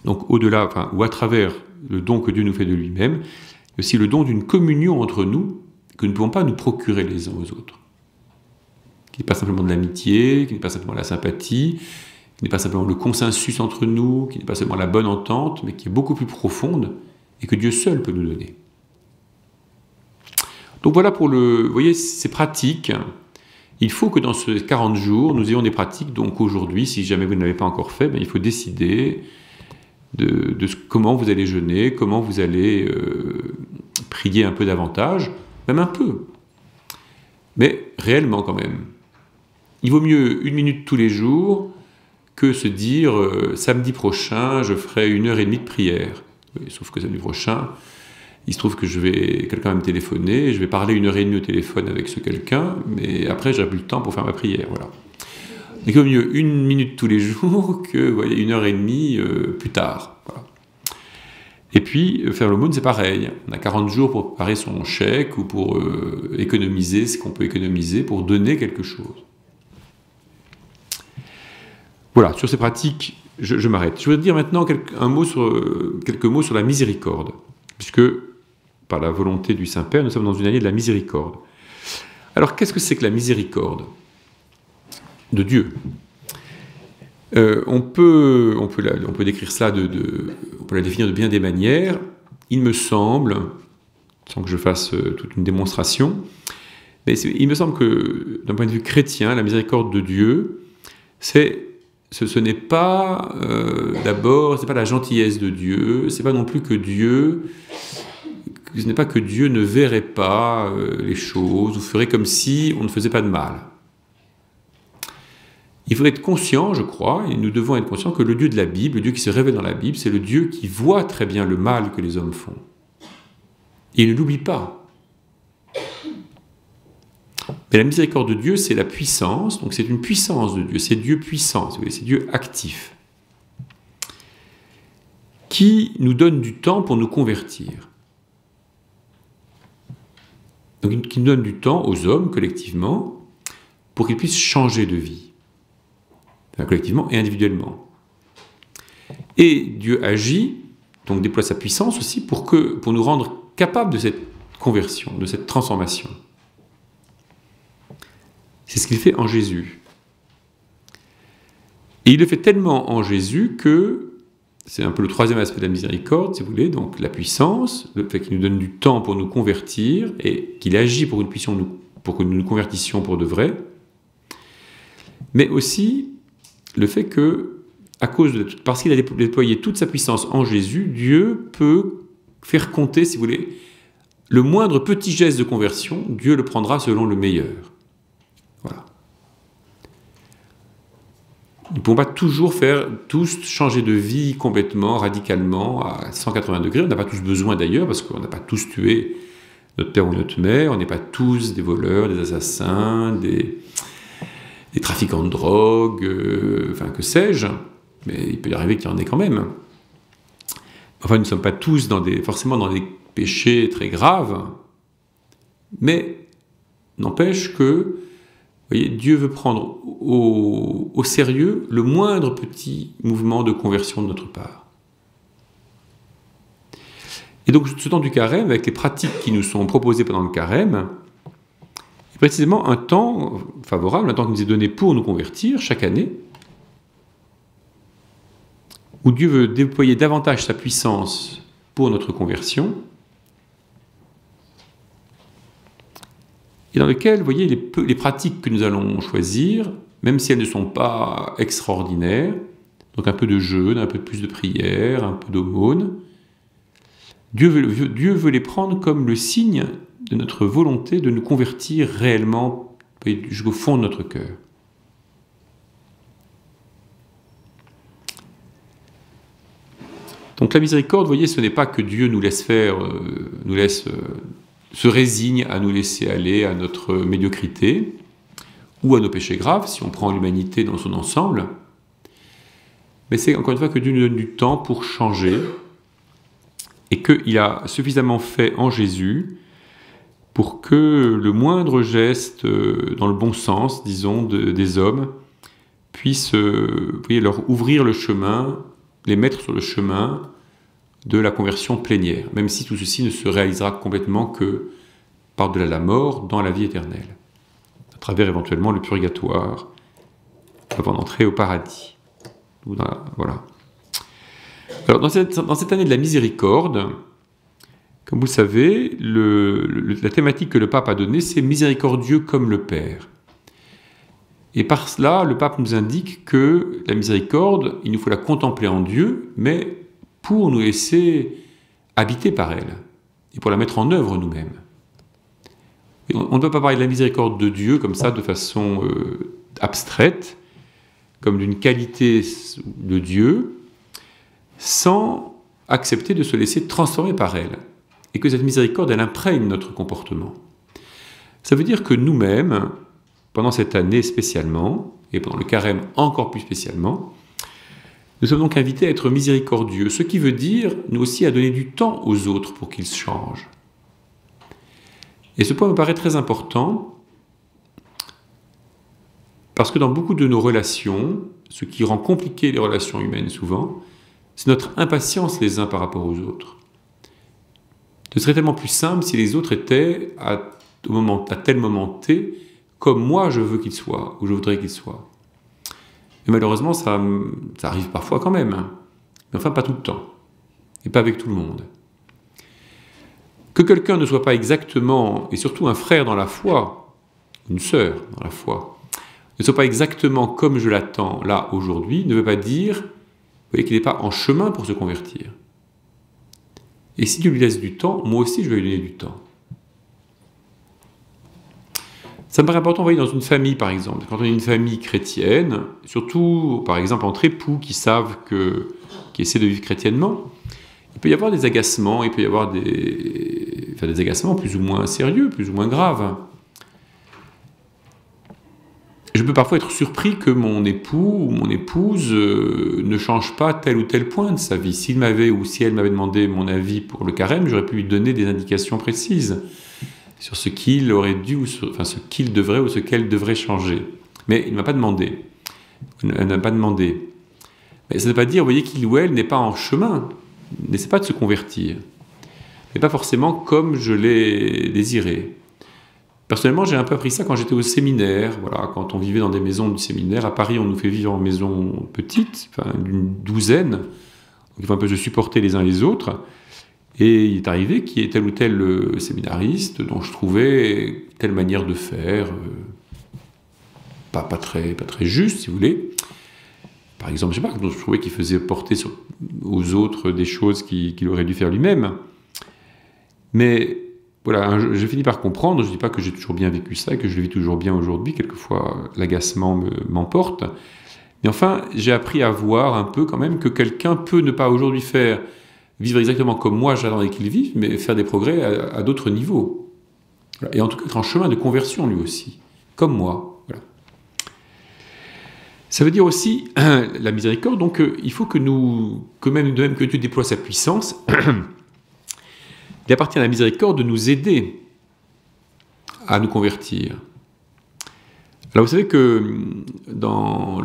donc au-delà, ou à travers le don que Dieu nous fait de lui-même, il y a aussi le don d'une communion entre nous, que nous ne pouvons pas nous procurer les uns aux autres, qui n'est pas simplement de l'amitié, qui n'est pas simplement de la sympathie, qui n'est pas simplement le consensus entre nous, qui n'est pas seulement la bonne entente, mais qui est beaucoup plus profonde, et que Dieu seul peut nous donner. Donc voilà vous voyez, ces pratiques. Il faut que dans ces 40 jours, nous ayons des pratiques. Donc aujourd'hui, si jamais vous ne l'avez pas encore fait, il faut décider de comment vous allez jeûner, comment vous allez prier un peu davantage, même un peu, mais réellement quand même. Il vaut mieux 1 minute tous les jours que se dire samedi prochain, je ferai 1h30 de prière. Oui, sauf que samedi prochain, il se trouve que quelqu'un va me téléphoner, je vais parler 1h30 au téléphone avec ce quelqu'un, mais après, j'aurai plus le temps pour faire ma prière. Voilà. Donc, il vaut mieux 1 minute tous les jours que 1h30 plus tard. Voilà. Et puis, faire l'aumône, c'est pareil. On a 40 jours pour préparer son chèque ou pour économiser ce qu'on peut économiser pour donner quelque chose. Voilà, sur ces pratiques, je m'arrête. Je voudrais dire maintenant quelques mots sur la miséricorde, puisque, par la volonté du Saint-Père, nous sommes dans une année de la miséricorde. Alors, qu'est-ce que c'est que la miséricorde de Dieu ? On peut décrire cela, on peut la définir de bien des manières. Il me semble, sans que je fasse toute une démonstration, mais il me semble que, d'un point de vue chrétien, la miséricorde de Dieu, ce n'est pas d'abord, c'est pas la gentillesse de Dieu, c'est pas non plus ce n'est pas que Dieu ne verrait pas les choses ou ferait comme si on ne faisait pas de mal. Il faut être conscient, je crois, et nous devons être conscients que le Dieu de la Bible, le Dieu qui se révèle dans la Bible, c'est le Dieu qui voit très bien le mal que les hommes font. Et il ne l'oublie pas. Mais la miséricorde de Dieu, c'est la puissance, donc c'est une puissance de Dieu, c'est Dieu puissant, c'est Dieu actif, qui nous donne du temps pour nous convertir. Donc qui nous donne du temps aux hommes, collectivement, pour qu'ils puissent changer de vie, collectivement et individuellement. Et Dieu agit, donc déploie sa puissance aussi, pour nous rendre capables de cette conversion, de cette transformation. C'est ce qu'il fait en Jésus. Et il le fait tellement en Jésus que, c'est un peu le troisième aspect de la miséricorde, si vous voulez, donc la puissance, le fait qu'il nous donne du temps pour nous convertir, et qu'il agit pour que nous nous convertissions pour de vrai, mais aussi le fait que, parce qu'il a déployé toute sa puissance en Jésus, Dieu peut faire compter, si vous voulez, le moindre petit geste de conversion, Dieu le prendra selon le meilleur. Voilà. Nous ne pouvons pas toujours tous changer de vie complètement, radicalement, à 180 degrés. On n'a pas tous besoin d'ailleurs, parce qu'on n'a pas tous tué notre père ou notre mère, on n'est pas tous des voleurs, des assassins, des trafiquants de drogue, que sais-je, mais il peut y arriver qu'il y en ait quand même. Enfin, nous ne sommes pas tous forcément dans des péchés très graves, mais n'empêche que, vous voyez, Dieu veut prendre au sérieux le moindre petit mouvement de conversion de notre part. Et donc, ce temps du carême, avec les pratiques qui nous sont proposées pendant le carême, est précisément un temps favorable, un temps qui nous est donné pour nous convertir chaque année, où Dieu veut déployer davantage sa puissance pour notre conversion, et dans lequel, vous voyez, les pratiques que nous allons choisir, même si elles ne sont pas extraordinaires, donc un peu de jeûne, un peu plus de prière, un peu d'aumône, Dieu veut les prendre comme le signe de notre volonté de nous convertir réellement jusqu'au fond de notre cœur. Donc la miséricorde, vous voyez, ce n'est pas que Dieu nous laisse faire, se résigne à nous laisser aller à notre médiocrité ou à nos péchés graves, si on prend l'humanité dans son ensemble. Mais c'est encore une fois que Dieu nous donne du temps pour changer et qu'il a suffisamment fait en Jésus pour que le moindre geste dans le bon sens, disons, des hommes puisse leur ouvrir le chemin, les mettre sur le chemin de la conversion plénière, même si tout ceci ne se réalisera complètement que par-delà la mort dans la vie éternelle, à travers éventuellement le purgatoire, avant d'entrer au paradis. Voilà. Alors, dans cette année de la miséricorde, comme vous le savez, la thématique que le pape a donnée, c'est miséricordieux comme le Père. Et par cela, le pape nous indique que la miséricorde, il nous faut la contempler en Dieu, mais pour nous laisser habiter par elle, et pour la mettre en œuvre nous-mêmes. On ne peut pas parler de la miséricorde de Dieu comme ça, de façon abstraite, comme d'une qualité de Dieu, sans accepter de se laisser transformer par elle, et que cette miséricorde, elle imprègne notre comportement. Ça veut dire que nous-mêmes, pendant cette année spécialement, et pendant le carême encore plus spécialement, nous sommes donc invités à être miséricordieux, ce qui veut dire, nous aussi, à donner du temps aux autres pour qu'ils changent. Et ce point me paraît très important, parce que dans beaucoup de nos relations, ce qui rend compliqué les relations humaines souvent, c'est notre impatience les uns par rapport aux autres. Ce serait tellement plus simple si les autres étaient, à tel moment T, comme moi je veux qu'ils soient, ou je voudrais qu'ils soient. Et malheureusement, ça arrive parfois quand même, hein. Mais enfin pas tout le temps, et pas avec tout le monde. Que quelqu'un ne soit pas exactement, et surtout un frère dans la foi, une sœur dans la foi, ne soit pas exactement comme je l'attends là aujourd'hui, ne veut pas dire, vous voyez, qu'il n'est pas en chemin pour se convertir. Et si Dieu lui laisse du temps, moi aussi je vais lui donner du temps. Ça me paraît important, vous voyez, dans une famille par exemple, quand on est une famille chrétienne, surtout par exemple entre époux qui essaient de vivre chrétiennement, il peut y avoir des agacements, il peut y avoir des agacements plus ou moins sérieux, plus ou moins graves. Je peux parfois être surpris que mon époux ou mon épouse ne change pas tel ou tel point de sa vie. S'il m'avait ou si elle m'avait demandé mon avis pour le carême, j'aurais pu lui donner des indications précises sur ce qu'il aurait dû, ce qu'il devrait ou ce qu'elle devrait changer. Mais il ne m'a pas demandé. Elle n'a pas demandé. Mais ça ne veut pas dire, vous voyez, qu'il ou elle n'est pas en chemin, n'essaie pas de se convertir. Mais pas forcément comme je l'ai désiré. Personnellement, j'ai un peu appris ça quand j'étais au séminaire. Voilà, quand on vivait dans des maisons du séminaire. À Paris, on nous fait vivre en maison petite, d'une douzaine. Donc, il faut un peu se supporter les uns les autres. Et il est arrivé qu'il y ait tel ou tel séminariste dont je trouvais telle manière de faire pas très juste, si vous voulez. Par exemple, je ne sais pas, je trouvais qu'il faisait porter aux autres des choses qu'il aurait dû faire lui-même. Mais voilà, j'ai fini par comprendre, je ne dis pas que j'ai toujours bien vécu ça, que je le vis toujours bien aujourd'hui, quelquefois l'agacement m'emporte. Mais enfin, j'ai appris à voir un peu quand même que quelqu'un peut ne pas aujourd'hui vivre exactement comme moi j'attendais qu'il vive, mais faire des progrès à d'autres niveaux. Voilà. Et en tout cas être en chemin de conversion lui aussi, comme moi. Voilà. Ça veut dire aussi la miséricorde, donc il faut de même que Dieu déploie sa puissance, il appartient à la miséricorde de nous aider à nous convertir. Alors vous savez que dans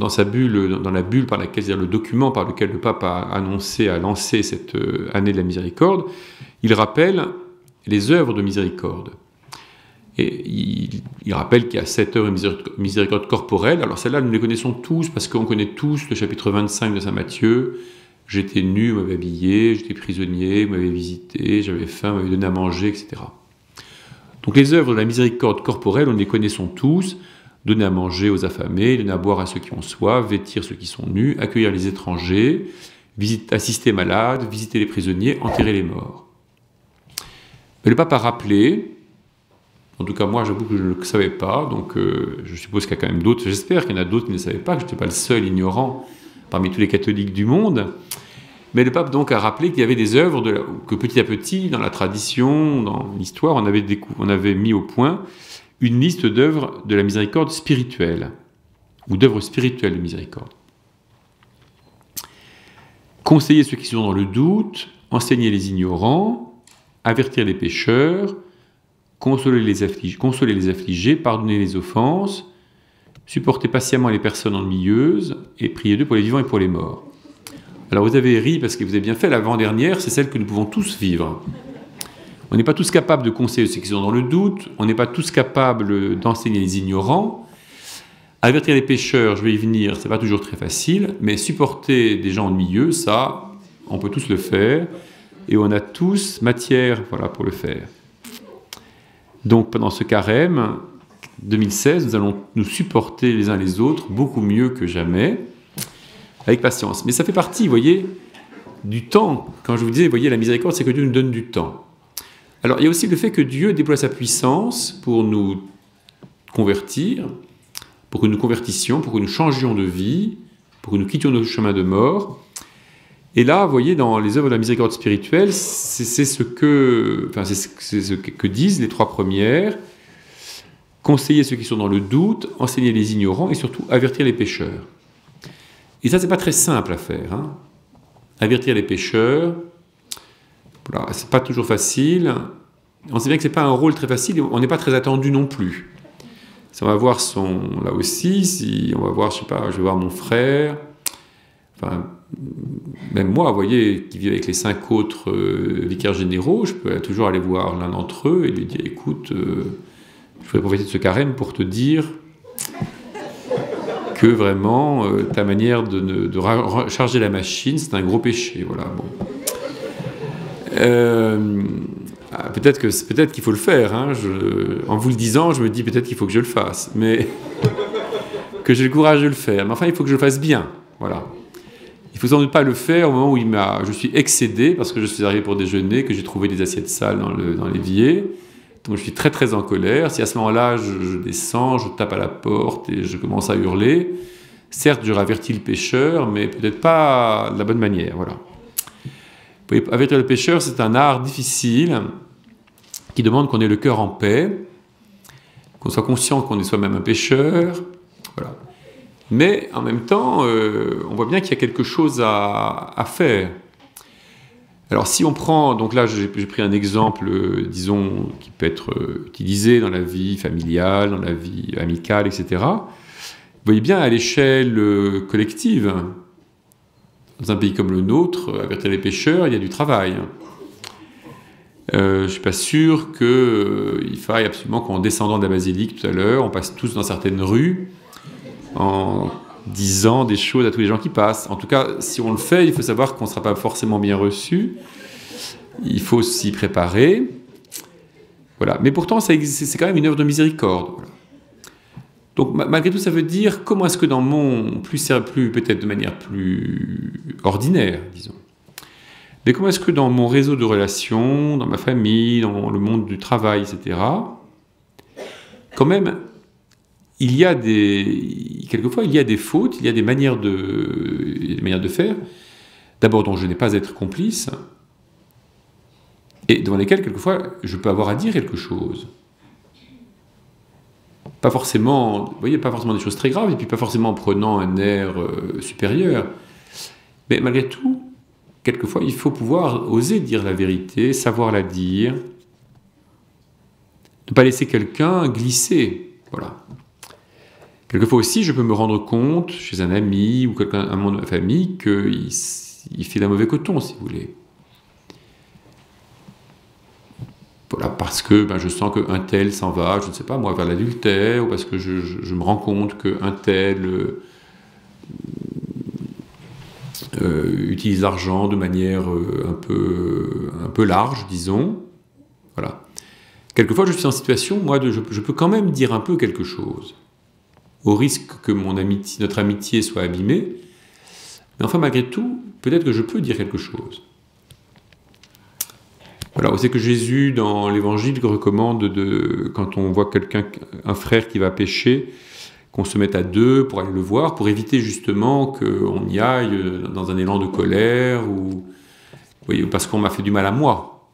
sa bulle, dans la bulle par laquelle, c'est-à-dire le document par lequel le pape a lancé cette année de la miséricorde, il rappelle les œuvres de miséricorde. Et il rappelle qu'il y a 7 œuvres de miséricorde corporelle. Alors celles-là, nous les connaissons tous, parce qu'on connaît tous le chapitre 25 de saint Matthieu. J'étais nu, vous m'avez habillé, j'étais prisonnier, vous m'avez visité, j'avais faim, vous m'avez donné à manger, etc. Donc les œuvres de la miséricorde corporelle, on les connaissons tous. Donner à manger aux affamés, donner à boire à ceux qui ont soif, vêtir ceux qui sont nus, accueillir les étrangers, assister les malades, visiter les prisonniers, enterrer les morts. Mais le pape a rappelé, en tout cas moi j'avoue que je ne le savais pas, donc je suppose qu'il y a quand même d'autres, j'espère qu'il y en a d'autres qui ne savaient pas, que je n'étais pas le seul ignorant parmi tous les catholiques du monde. Mais le pape donc a rappelé qu'il y avait des œuvres que petit à petit, dans la tradition, dans l'histoire, on avait mis au point une liste d'œuvres de la miséricorde spirituelle, ou d'œuvres spirituelles de miséricorde. Conseiller ceux qui sont dans le doute, enseigner les ignorants, avertir les pécheurs, consoler les affligés, pardonner les offenses, supporter patiemment les personnes ennuyeuses et prier d'eux pour les vivants et pour les morts. Alors vous avez ri parce que vous avez bien fait, l'avant-dernière, c'est celle que nous pouvons tous vivre. On n'est pas tous capables de conseiller ceux qui sont dans le doute, on n'est pas tous capables d'enseigner les ignorants. Avertir les pécheurs, je vais y venir, c'est pas toujours très facile, mais supporter des gens ennuyeux, ça, on peut tous le faire, et on a tous matière, voilà, pour le faire. Donc pendant ce carême 2016, nous allons nous supporter les uns les autres beaucoup mieux que jamais, avec patience. Mais ça fait partie, vous voyez, du temps. Quand je vous disais, vous voyez, la miséricorde, c'est que Dieu nous donne du temps. Alors il y a aussi le fait que Dieu déploie sa puissance pour nous convertir, pour que nous convertissions, pour que nous changions de vie, pour que nous quittions nos chemins de mort. Et là, vous voyez, dans les œuvres de la miséricorde spirituelle, c'est ce que disent les trois premières: conseiller ceux qui sont dans le doute, enseigner les ignorants et surtout avertir les pécheurs. Et ça, c'est pas très simple à faire. Hein. Avertir les pécheurs, voilà, c'est pas toujours facile. On sait bien que c'est pas un rôle très facile, on n'est pas très attendu non plus. Si on va voir là aussi, si on va voir, je sais pas, je vais voir mon frère, enfin, même moi, vous voyez, qui vis avec les 5 autres vicaires généraux, je peux toujours aller voir l'un d'entre eux et lui dire, écoute, je voudrais profiter de ce carême pour te dire que vraiment, ta manière de recharger la machine, c'est un gros péché. Voilà, bon. Peut-être qu'il faut le faire. Hein, en vous le disant, je me dis peut-être qu'il faut que je le fasse, mais que j'ai le courage de le faire. Mais enfin, il faut que je le fasse bien. Voilà. Il ne faut sans doute pas le faire au moment où je suis excédé parce que je suis arrivé pour déjeuner, que j'ai trouvé des assiettes sales dans l'évier. Donc je suis très très en colère. Si à ce moment-là, je descends, je tape à la porte et je commence à hurler, certes, je ravertis le pécheur, mais peut-être pas de la bonne manière. Voilà. Avertir le pécheur, c'est un art difficile qui demande qu'on ait le cœur en paix, qu'on soit conscient qu'on est soi-même un pécheur. Voilà. Mais en même temps, on voit bien qu'il y a quelque chose à faire. Alors si on prend, donc là j'ai pris un exemple, disons, qui peut être utilisé dans la vie familiale, dans la vie amicale, etc. Vous voyez bien à l'échelle collective, dans un pays comme le nôtre, avertir les pécheurs, il y a du travail. Je ne suis pas sûr qu'il faille absolument qu'en descendant de la basilique tout à l'heure, on passe tous dans certaines rues en disant des choses à tous les gens qui passent. En tout cas, si on le fait, il faut savoir qu'on ne sera pas forcément bien reçu. Il faut s'y préparer. Voilà. Mais pourtant, c'est quand même une œuvre de miséricorde. Voilà. Donc, malgré tout, ça veut dire comment est-ce que dans mon, peut-être de manière plus ordinaire, disons, mais comment est-ce que dans mon réseau de relations, dans ma famille, dans le monde du travail, etc., quand même, quelquefois, il y a des fautes, il y a des manières de faire, d'abord dont je n'ai pas à être complice, et devant lesquelles, quelquefois, je peux avoir à dire quelque chose. Pas forcément, vous voyez, pas forcément des choses très graves, et puis pas forcément en prenant un air supérieur. Mais malgré tout, quelquefois, il faut pouvoir oser dire la vérité, savoir la dire, ne pas laisser quelqu'un glisser. Voilà. Quelquefois aussi, je peux me rendre compte, chez un ami ou quelqu'un, un membre de ma famille, qu'il fait d'un mauvais coton, si vous voulez. Voilà, parce que je sens qu'un tel s'en va, je ne sais pas moi, vers l'adultère, ou parce que je me rends compte qu'un tel utilise l'argent de manière un peu large, disons. Voilà. Quelquefois, je suis en situation, moi, je peux quand même dire un peu quelque chose, au risque que notre amitié soit abîmée. Mais enfin, malgré tout, peut-être que je peux dire quelque chose. Voilà, on sait que Jésus, dans l'Évangile, recommande, quand on voit un frère qui va pécher, qu'on se mette à deux pour aller le voir, pour éviter justement qu'on y aille dans un élan de colère, ou voyez, parce qu'on m'a fait du mal à moi.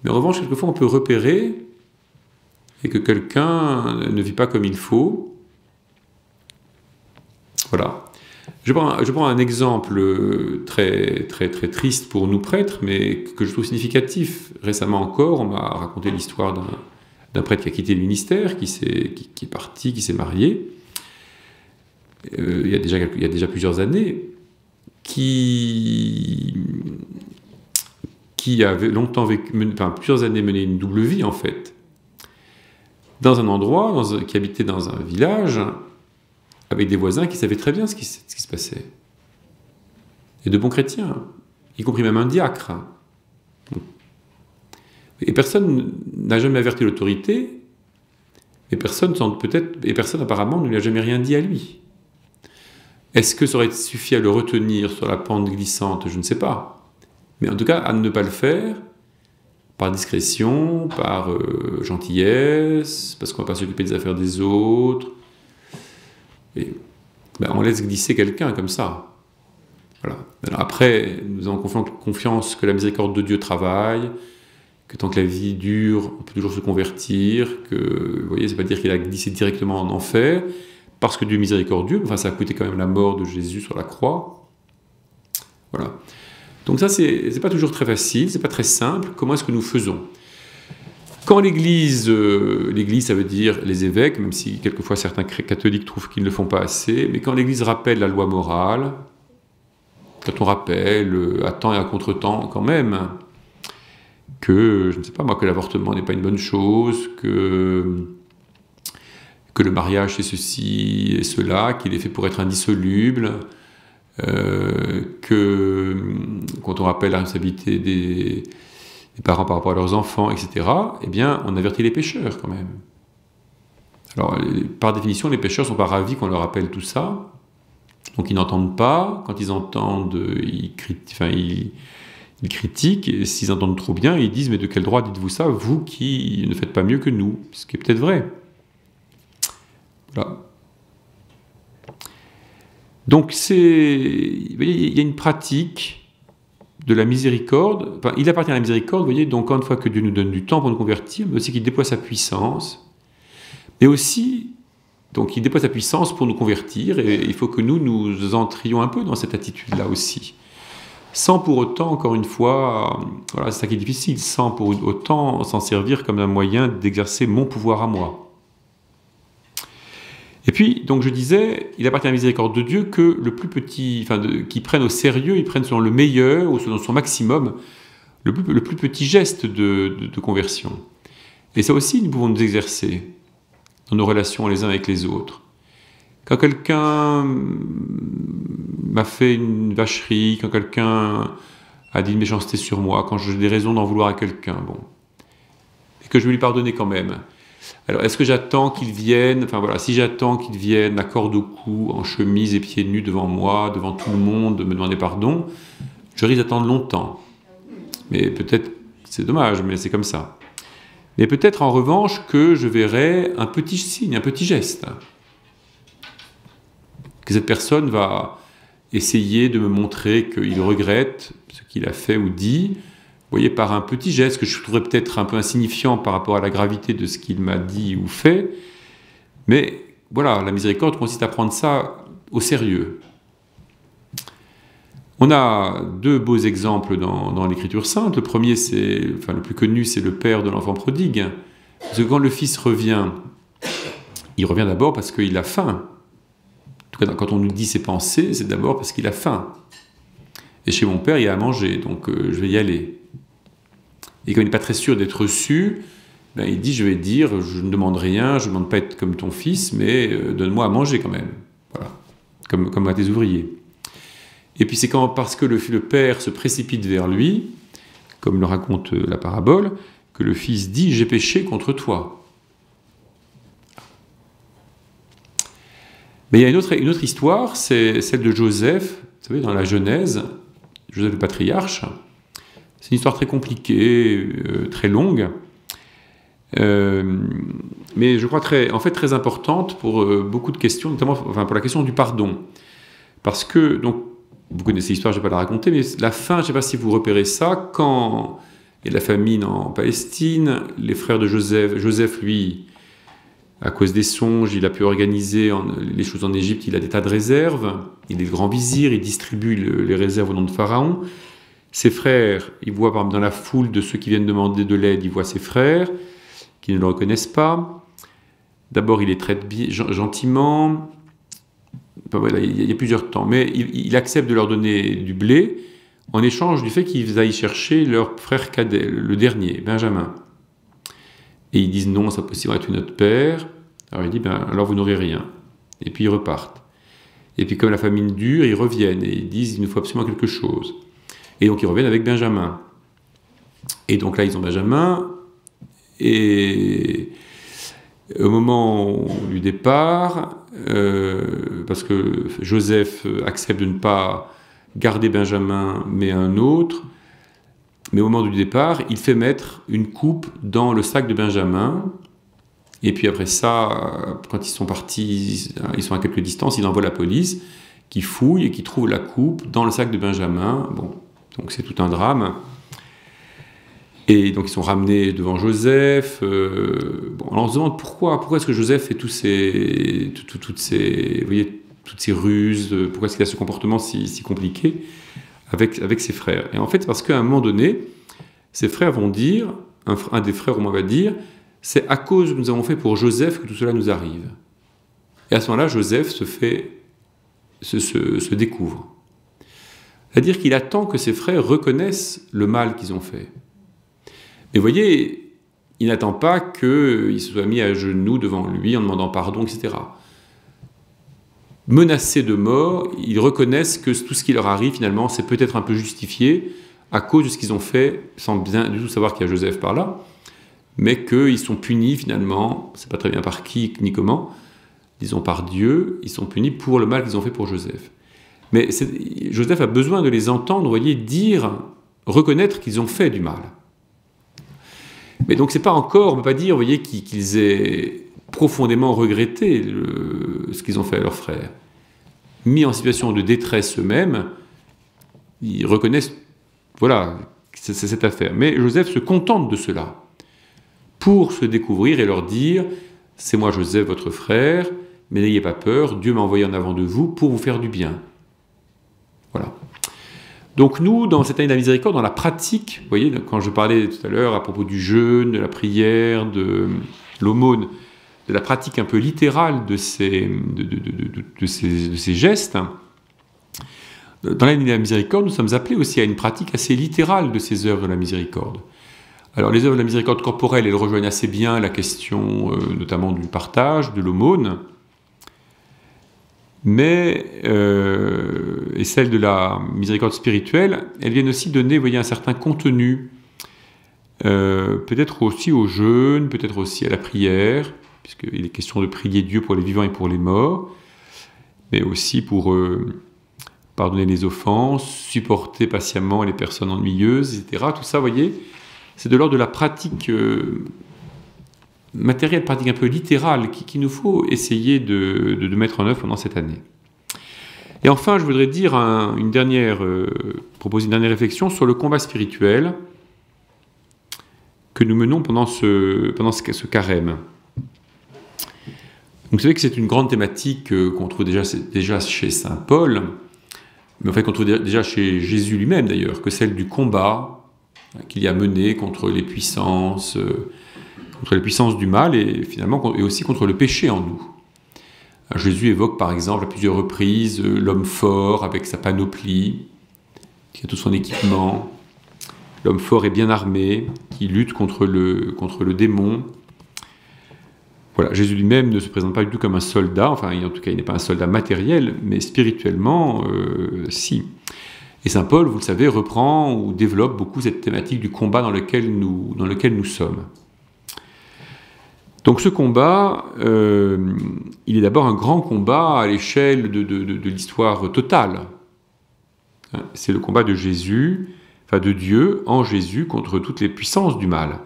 Mais en revanche, quelquefois, on peut repérer et que quelqu'un ne vit pas comme il faut. Voilà. Je prends un exemple très, très, très triste pour nous prêtres, mais que je trouve significatif. Récemment encore, on m'a raconté l'histoire d'un prêtre qui a quitté le ministère, qui est parti, qui s'est marié, il y a déjà plusieurs années, qui avait longtemps plusieurs années mené une double vie en fait, dans un endroit, qui habitait dans un village, avec des voisins qui savaient très bien ce qui se passait. Et de bons chrétiens, y compris même un diacre. Et personne n'a jamais averti l'autorité, et personne apparemment ne lui a jamais rien dit à lui. Est-ce que ça aurait suffi à le retenir sur la pente glissante? Je ne sais pas. Mais en tout cas, à ne pas le faire, par discrétion, par gentillesse, parce qu'on ne va pas s'occuper des affaires des autres. Et, on laisse glisser quelqu'un comme ça. Voilà. Alors après, nous avons confiance que la miséricorde de Dieu travaille, que tant que la vie dure, on peut toujours se convertir, que, vous voyez, c'est pas dire qu'il a glissé directement en enfer, parce que Dieu est miséricordieux, enfin ça a coûté quand même la mort de Jésus sur la croix. Voilà. Donc ça, c'est pas toujours très facile, c'est pas très simple. Comment est-ce que nous faisons? Quand l'Église, ça veut dire les évêques, même si quelquefois certains catholiques trouvent qu'ils ne le font pas assez, mais quand l'Église rappelle la loi morale, quand on rappelle à temps et à contre-temps quand même, que, je ne sais pas moi, que l'avortement n'est pas une bonne chose, que le mariage c'est ceci et cela, qu'il est fait pour être indissoluble, que quand on rappelle la responsabilité des parents par rapport à leurs enfants, etc., eh bien, on avertit les pécheurs quand même. Alors, par définition, les pécheurs ne sont pas ravis qu'on leur rappelle tout ça, donc ils n'entendent pas. Quand ils entendent, ils critiquent, et s'ils entendent trop bien, ils disent « Mais de quel droit dites-vous ça, vous qui ne faites pas mieux que nous ?» Ce qui est peut-être vrai. Voilà. Donc, il y a une pratique de la miséricorde. Enfin, il appartient à la miséricorde, vous voyez, donc encore une fois que Dieu nous donne du temps pour nous convertir, mais aussi qu'il déploie sa puissance. Mais aussi, donc il déploie sa puissance pour nous convertir, et il faut que nous entrions un peu dans cette attitude-là aussi. Sans pour autant, encore une fois, voilà, c'est ça qui est difficile, sans pour autant s'en servir comme un moyen d'exercer mon pouvoir à moi. Et puis, donc je disais, il appartient à la miséricorde de Dieu que le plus petit, qu'ils prennent au sérieux, ils prennent selon le meilleur ou selon son maximum, le plus petit geste de conversion. Et ça aussi, nous pouvons nous exercer dans nos relations les uns avec les autres. Quand quelqu'un m'a fait une vacherie, quand quelqu'un a dit une méchanceté sur moi, quand j'ai des raisons d'en vouloir à quelqu'un, bon, et que je vais lui pardonner quand même. Alors, est-ce que j'attends qu'il vienne, enfin voilà, si j'attends qu'il vienne, la corde au cou, en chemise et pieds nus devant moi, devant tout le monde, me demander pardon, je risque d'attendre longtemps. Mais peut-être, c'est dommage, mais c'est comme ça. Mais peut-être en revanche que je verrai un petit signe, un petit geste. Que cette personne va essayer de me montrer qu'il regrette ce qu'il a fait ou dit, vous voyez, par un petit geste que je trouverais peut-être un peu insignifiant par rapport à la gravité de ce qu'il m'a dit ou fait. Mais voilà, la miséricorde consiste à prendre ça au sérieux. On a deux beaux exemples dans l'Écriture sainte. Le premier, le plus connu, c'est le père de l'enfant prodigue. Parce que quand le fils revient, il revient d'abord parce qu'il a faim. En tout cas, quand on nous dit ses pensées, c'est d'abord parce qu'il a faim. Et chez mon père, il y a à manger, donc je vais y aller. Et comme il n'est pas très sûr d'être reçu, il dit, je vais dire, je ne demande rien, je ne demande pas être comme ton fils, mais donne-moi à manger quand même. Voilà, comme à tes ouvriers. Et puis c'est parce que le père se précipite vers lui, comme le raconte la parabole, que le fils dit, j'ai péché contre toi. Mais il y a une autre histoire, c'est celle de Joseph. savez, dans la Genèse, Joseph le patriarche, c'est une histoire très compliquée, très longue, mais je crois très importante pour beaucoup de questions, notamment pour la question du pardon. Parce que, donc, vous connaissez l'histoire, je ne vais pas la raconter, mais la fin, je ne sais pas si vous repérez ça, quand il y a la famine en Palestine, les frères de Joseph, lui, à cause des songes, il a pu organiser les choses en Égypte, il a des tas de réserves, il est le grand vizir, il distribue les réserves au nom de Pharaon. Ses frères, il voit par exemple dans la foule de ceux qui viennent demander de l'aide, il voit ses frères, qui ne le reconnaissent pas. D'abord, il les traite gentiment. Enfin, voilà, il y a plusieurs temps. Mais il accepte de leur donner du blé en échange du fait qu'ils aillent chercher leur frère cadet, le dernier, Benjamin. Et ils disent non, c'est impossible, on va tuer notre père. Alors il dit, alors vous n'aurez rien. Et puis ils repartent. Et puis comme la famine dure, ils reviennent et ils disent, il nous faut absolument quelque chose. Et donc ils reviennent avec Benjamin. Et donc là, ils ont Benjamin. Et au moment du départ, parce que Joseph accepte de ne pas garder Benjamin, mais un autre, mais au moment du départ, il fait mettre une coupe dans le sac de Benjamin, et puis après ça, quand ils sont partis, ils sont à quelques distances, il envoie la police, qui fouille et qui trouve la coupe dans le sac de Benjamin. Bon, donc c'est tout un drame. Et donc ils sont ramenés devant Joseph. Alors on se demande pourquoi est-ce que Joseph fait toutes ces ruses, pourquoi est-ce qu'il a ce comportement si compliqué avec ses frères. Et en fait, c'est parce qu'à un moment donné, ses frères vont dire, un des frères au moins va dire, c'est à cause de ce que nous avons fait pour Joseph que tout cela nous arrive. Et à ce moment-là, Joseph se découvre. C'est-à-dire qu'il attend que ses frères reconnaissent le mal qu'ils ont fait. Mais vous voyez, il n'attend pas qu'il se soit mis à genoux devant lui en demandant pardon, etc. Menacés de mort, ils reconnaissent que tout ce qui leur arrive, finalement, c'est peut-être un peu justifié à cause de ce qu'ils ont fait, sans bien du tout savoir qu'il y a Joseph par là, mais qu'ils sont punis, finalement, c'est pas très bien par qui ni comment, disons par Dieu, ils sont punis pour le mal qu'ils ont fait pour Joseph. Mais Joseph a besoin de les entendre, vous voyez, reconnaître qu'ils ont fait du mal. Mais donc c'est pas encore, on ne peut pas dire, vous voyez, qu'ils aient profondément regretté ce qu'ils ont fait à leurs frères. Mis en situation de détresse eux-mêmes, ils reconnaissent, voilà, c'est cette affaire. Mais Joseph se contente de cela pour se découvrir et leur dire, c'est moi Joseph, votre frère, mais n'ayez pas peur, Dieu m'a envoyé en avant de vous pour vous faire du bien. Voilà. Donc nous, dans cette année de la miséricorde, dans la pratique, vous voyez, quand je parlais tout à l'heure à propos du jeûne, de la prière, de l'aumône, de la pratique un peu littérale de ces gestes, dans l'année de la miséricorde, nous sommes appelés aussi à une pratique assez littérale de ces œuvres de la miséricorde. Alors les œuvres de la miséricorde corporelle, elles rejoignent assez bien la question notamment du partage, de l'aumône, mais et celles de la miséricorde spirituelle, elles viennent aussi donner, vous voyez, un certain contenu, peut-être aussi au jeûne, peut-être aussi à la prière, puisqu'il est question de prier Dieu pour les vivants et pour les morts, mais aussi pour pardonner les offenses, supporter patiemment les personnes ennuyeuses, etc. Tout ça, vous voyez, c'est de l'ordre de la pratique matérielle, pratique un peu littérale, qu'il nous faut essayer de mettre en œuvre pendant cette année. Et enfin, je voudrais dire proposer une dernière réflexion sur le combat spirituel que nous menons pendant ce carême. Donc, vous savez que c'est une grande thématique qu'on trouve déjà chez saint Paul, mais en fait qu'on trouve déjà chez Jésus lui-même d'ailleurs, que celle du combat qu'il y a mené contre les puissances du mal et finalement et aussi contre le péché en nous. Jésus évoque par exemple à plusieurs reprises l'homme fort avec sa panoplie, qui a tout son équipement, l'homme fort et bien armé, qui lutte contre le démon. Voilà, Jésus lui-même ne se présente pas du tout comme un soldat, enfin en tout cas il n'est pas un soldat matériel, mais spirituellement, si. Et saint Paul, vous le savez, reprend ou développe beaucoup cette thématique du combat dans lequel nous sommes. Donc ce combat, il est d'abord un grand combat à l'échelle de l'histoire totale. hein. C'est le combat de Jésus, enfin de Dieu en Jésus contre toutes les puissances du mal.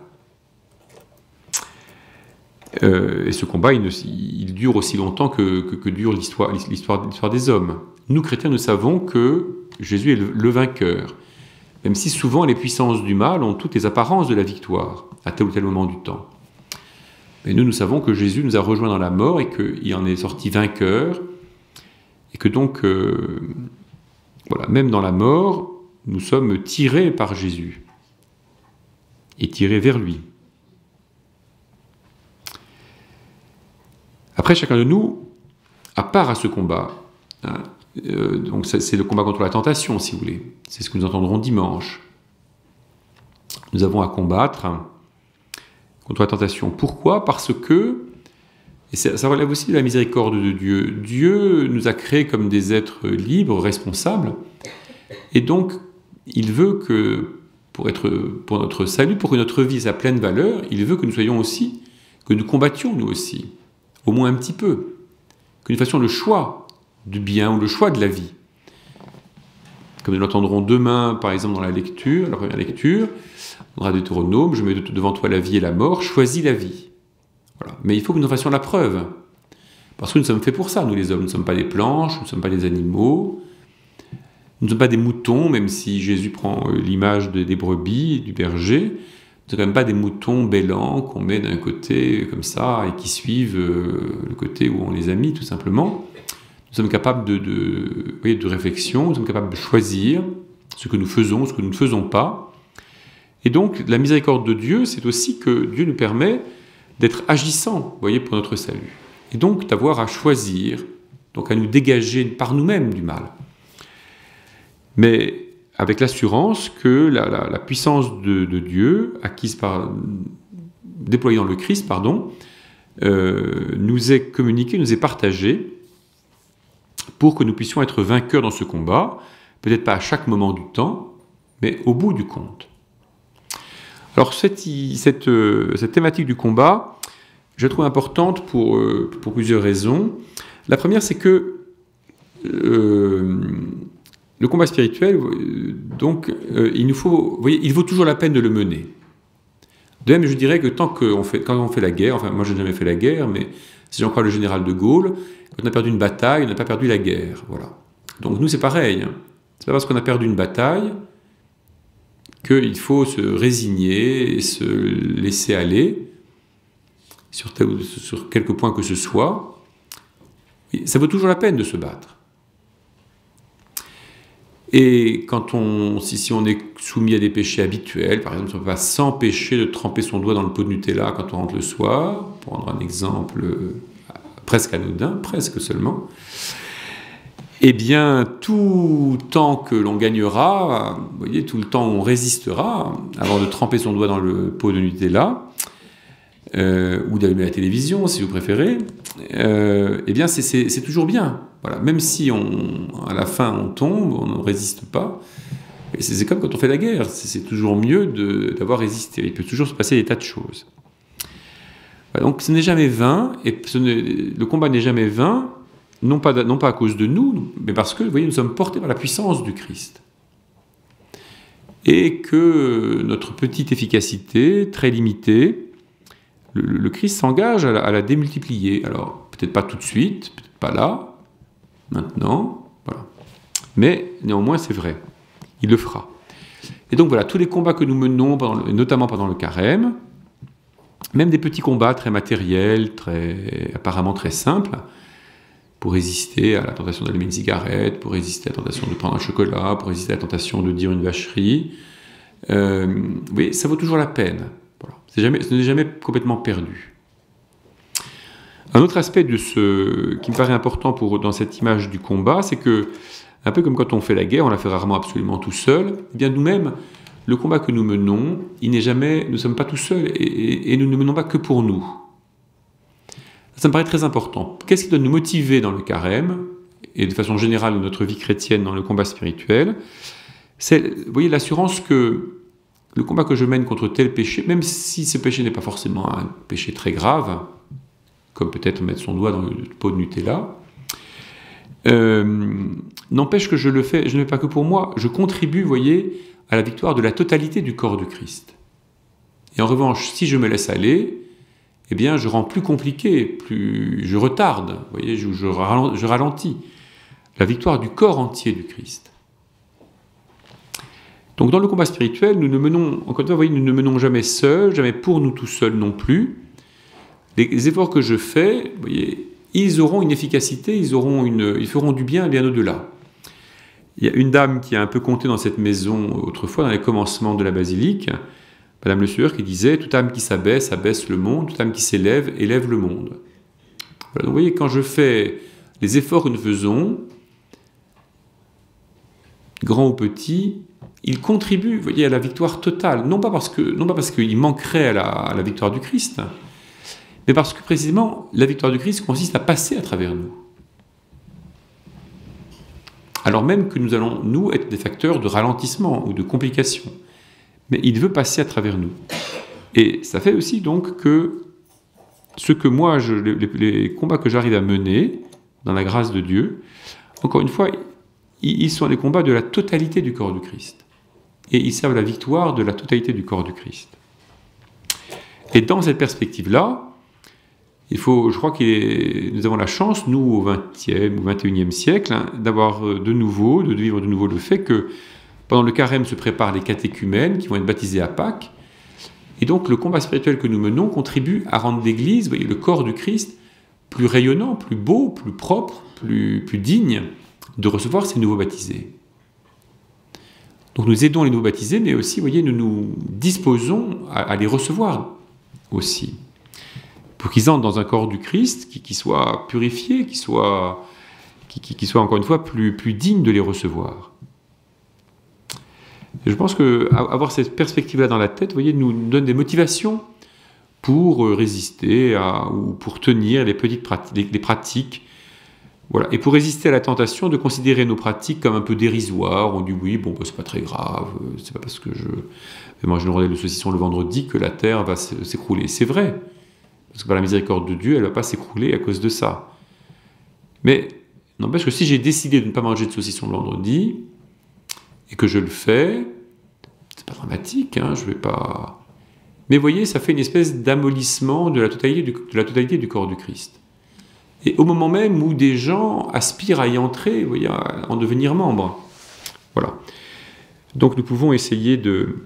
Et ce combat, il dure aussi longtemps que dure l'histoire des hommes. Nous, chrétiens, nous savons que Jésus est le vainqueur, même si souvent les puissances du mal ont toutes les apparences de la victoire, à tel ou tel moment du temps. Mais nous savons que Jésus nous a rejoints dans la mort et qu'il en est sorti vainqueur, et que donc, voilà, même dans la mort, nous sommes tirés par Jésus, et tirés vers lui. Après, chacun de nous a part à ce combat. Hein. Donc c'est le combat contre la tentation, si vous voulez. C'est ce que nous entendrons dimanche. Nous avons à combattre contre la tentation. Pourquoi? Parce que, et ça relève aussi de la miséricorde de Dieu. Dieu nous a créés comme des êtres libres, responsables, et donc il veut que, pour notre salut, pour que notre vie ait sa pleine valeur, il veut que nous soyons aussi, que nous combattions nous aussi, au moins un petit peu, que nous fassions le choix du bien ou le choix de la vie. Comme nous l'entendrons demain, par exemple, dans la première lecture, on aura Deutéronome, je mets devant toi la vie et la mort, choisis la vie. Voilà. Mais il faut que nous en fassions la preuve. Parce que nous sommes faits pour ça, nous les hommes. Nous ne sommes pas des planches, nous ne sommes pas des animaux, nous ne sommes pas des moutons, même si Jésus prend l'image des brebis, du berger. Nous ne sommes quand même pas des moutons bêlants qu'on met d'un côté comme ça et qui suivent le côté où on les a mis, tout simplement. Nous sommes capables de réflexion, nous sommes capables de choisir ce que nous faisons, ce que nous ne faisons pas. Et donc, la miséricorde de Dieu, c'est aussi que Dieu nous permet d'être agissants, pour notre salut. Et donc, d'avoir à choisir, donc à nous dégager par nous-mêmes du mal. Mais avec l'assurance que la puissance de Dieu, déployée dans le Christ, nous est communiquée, nous est partagée, pour que nous puissions être vainqueurs dans ce combat, peut-être pas à chaque moment du temps, mais au bout du compte. Alors cette thématique du combat, je la trouve importante pour plusieurs raisons. La première, c'est que le combat spirituel, il vaut toujours la peine de le mener. De même, je dirais que quand on fait la guerre, enfin moi je n'ai jamais fait la guerre, mais si j'en crois le général de Gaulle, quand on a perdu une bataille, on n'a pas perdu la guerre. Voilà. Donc nous c'est pareil. C'est pas parce qu'on a perdu une bataille qu'il faut se résigner et se laisser aller sur quelque point que ce soit. Ça vaut toujours la peine de se battre. Et si on est soumis à des péchés habituels, par exemple, on ne peut pas s'empêcher de tremper son doigt dans le pot de Nutella quand on rentre le soir, pour prendre un exemple presque anodin, presque seulement, eh bien, tout temps que l'on gagnera, tout le temps où on résistera, avant de tremper son doigt dans le pot de Nutella, ou d'allumer la télévision, si vous préférez, eh bien, c'est toujours bien. Voilà. Même si à la fin on tombe, on ne résiste pas. Et c'est comme quand on fait la guerre, c'est toujours mieux d'avoir résisté. Il peut toujours se passer des tas de choses. Voilà, donc ce n'est jamais vain, et le combat n'est jamais vain, non pas à cause de nous, mais parce que, vous voyez, nous sommes portés par la puissance du Christ. Et que notre petite efficacité, très limitée, le Christ s'engage à la démultiplier. Alors, peut-être pas tout de suite, peut-être pas là, maintenant, voilà. Mais néanmoins, c'est vrai, il le fera. Et donc voilà, tous les combats que nous menons, notamment pendant le carême, même des petits combats très matériels, apparemment très simples, pour résister à la tentation d'allumer une cigarette, pour résister à la tentation de prendre un chocolat, pour résister à la tentation de dire une vacherie, oui, ça vaut toujours la peine. Voilà. Ce n'est jamais complètement perdu. Un autre aspect qui me paraît important dans cette image du combat, c'est que, un peu comme quand on fait la guerre, on la fait rarement absolument tout seul, eh bien nous-mêmes, le combat que nous menons, nous ne sommes pas tout seuls et nous ne menons pas que pour nous. Ça me paraît très important. Qu'est-ce qui doit nous motiver dans le carême, et de façon générale dans notre vie chrétienne, dans le combat spirituel? C'est, vous voyez, l'assurance que le combat que je mène contre tel péché, même si ce péché n'est pas forcément un péché très grave, comme peut-être mettre son doigt dans le pot de Nutella, N'empêche que je ne le fais pas que pour moi, je contribue, vous voyez, à la victoire de la totalité du corps du Christ. Et en revanche, si je me laisse aller, eh bien, je rends plus compliqué, je retarde, vous voyez, je ralentis la victoire du corps entier du Christ. Donc, dans le combat spirituel, nous ne menons, encore une fois, vous voyez, nous ne menons jamais seuls, jamais pour nous tout seuls non plus. Les efforts que je fais, vous voyez, ils auront une efficacité, ils feront du bien au-delà. Il y a une dame qui a un peu compté dans cette maison autrefois, dans les commencements de la basilique, Madame Le Sueur, qui disait « Toute âme qui s'abaisse, abaisse le monde, toute âme qui s'élève, élève le monde. » Voilà, donc vous voyez, quand je fais les efforts que nous faisons, grands ou petits, ils contribuent, vous voyez, à la victoire totale, non pas parce qu'il manquerait à la victoire du Christ, mais parce que précisément, la victoire du Christ consiste à passer à travers nous. Alors même que nous allons, nous, être des facteurs de ralentissement ou de complications. Mais il veut passer à travers nous. Et ça fait aussi donc que ce que moi, les combats que j'arrive à mener, dans la grâce de Dieu, encore une fois, ils sont les combats de la totalité du corps du Christ. Et ils servent la victoire de la totalité du corps du Christ. Et dans cette perspective-là, je crois que nous avons la chance, nous, au XXe ou XXIe siècle, d'avoir de vivre de nouveau le fait que pendant le carême se préparent les catéchumènes qui vont être baptisés à Pâques. Et donc le combat spirituel que nous menons contribue à rendre l'Église, vous voyez, le corps du Christ, plus rayonnant, plus beau, plus propre, plus digne de recevoir ces nouveaux baptisés. Donc nous aidons les nouveaux baptisés, mais aussi, vous voyez, nous nous disposons à les recevoir aussi. Pour qu'ils entrent dans un corps du Christ qui soit purifié, qui soit encore une fois plus digne de les recevoir. Et je pense qu'avoir cette perspective-là dans la tête, vous voyez, nous donne des motivations pour résister ou pour tenir les petites pratiques. Voilà. Et pour résister à la tentation de considérer nos pratiques comme un peu dérisoires. On dit oui, bon, c'est pas très grave, c'est pas parce que je mange une rondelle de saucisson le vendredi que la terre va s'écrouler. C'est vrai. Parce que par la miséricorde de Dieu, elle ne va pas s'écrouler à cause de ça. Mais n'empêche que si j'ai décidé de ne pas manger de saucisson le vendredi, et que je le fais, c'est pas dramatique, hein, je vais pas... Mais vous voyez, ça fait une espèce d'amollissement de la totalité du corps du Christ. Et au moment même où des gens aspirent à y entrer, vous voyez, à en devenir membres. Voilà. Donc nous pouvons essayer de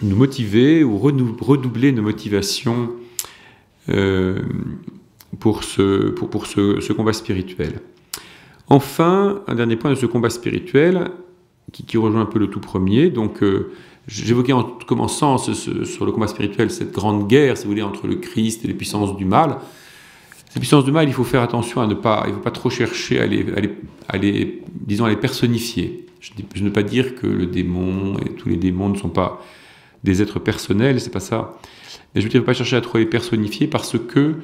nous motiver ou redoubler nos motivations pour ce combat spirituel. Enfin, un dernier point de ce combat spirituel qui rejoint un peu le tout premier. Donc, j'évoquais en commençant sur le combat spirituel cette grande guerre, si vous voulez, entre le Christ et les puissances du mal. Ces puissances du mal, il faut faire attention il ne faut pas trop chercher à les personnifier. Je ne veux pas dire que le démon et tous les démons ne sont pas des êtres personnels, c'est pas ça. Mais je ne veux pas chercher à trop les personnifier parce que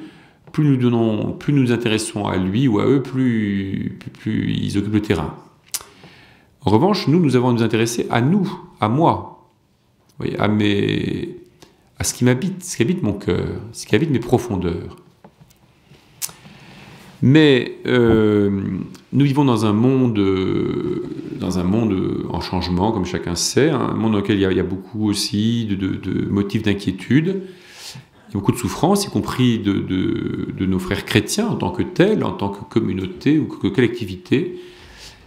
plus nous intéressons à lui ou à eux, plus ils occupent le terrain. En revanche, nous avons à nous intéresser à nous, à moi, vous voyez, à ce qui m'habite, ce qui habite mon cœur, ce qui habite mes profondeurs. Mais nous vivons dans un monde en changement, comme chacun sait, un monde dans lequel il y a beaucoup aussi de motifs d'inquiétude. Il y a beaucoup de souffrances, y compris de nos frères chrétiens en tant que tels, en tant que communauté ou que collectivité.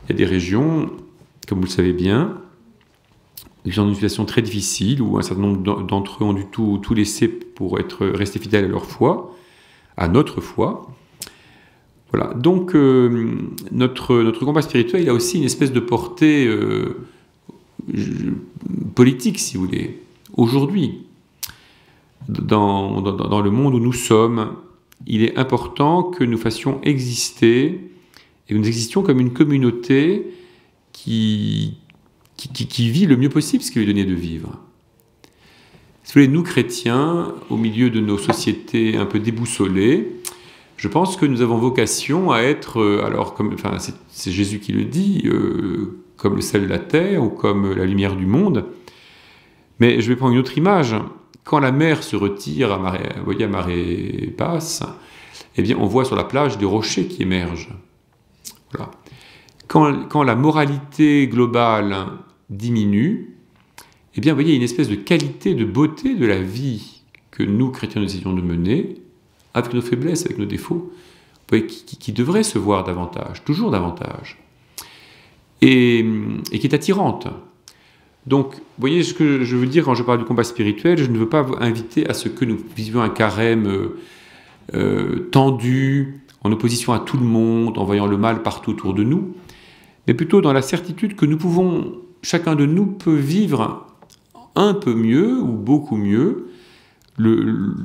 Il y a des régions, comme vous le savez bien, qui sont dans une situation très difficile, où un certain nombre d'entre eux ont tout laissé pour rester fidèles à leur foi, à notre foi. Voilà. Donc, notre combat spirituel, il a aussi une espèce de portée politique, si vous voulez. Aujourd'hui, dans le monde où nous sommes, il est important que nous fassions exister, et que nous existions comme une communauté qui vit le mieux possible ce qu'il lui est donné de vivre. Si vous voulez, nous chrétiens, au milieu de nos sociétés un peu déboussolées, je pense que nous avons vocation à être, c'est Jésus qui le dit, comme le sel de la terre ou comme la lumière du monde. Mais je vais prendre une autre image. Quand la mer se retire à marée basse, eh bien, on voit sur la plage des rochers qui émergent. Voilà. Quand la moralité globale diminue, eh bien, vous voyez, il y a une espèce de qualité, de beauté de la vie que nous, chrétiens, nous essayons de mener, avec nos faiblesses, avec nos défauts, vous voyez, qui devrait se voir davantage, toujours davantage, et qui est attirante. Donc, vous voyez ce que je veux dire quand je parle du combat spirituel, je ne veux pas vous inviter à ce que nous vivions un carême tendu, en opposition à tout le monde, en voyant le mal partout autour de nous, mais plutôt dans la certitude que nous pouvons, chacun de nous peut vivre un peu mieux ou beaucoup mieux vous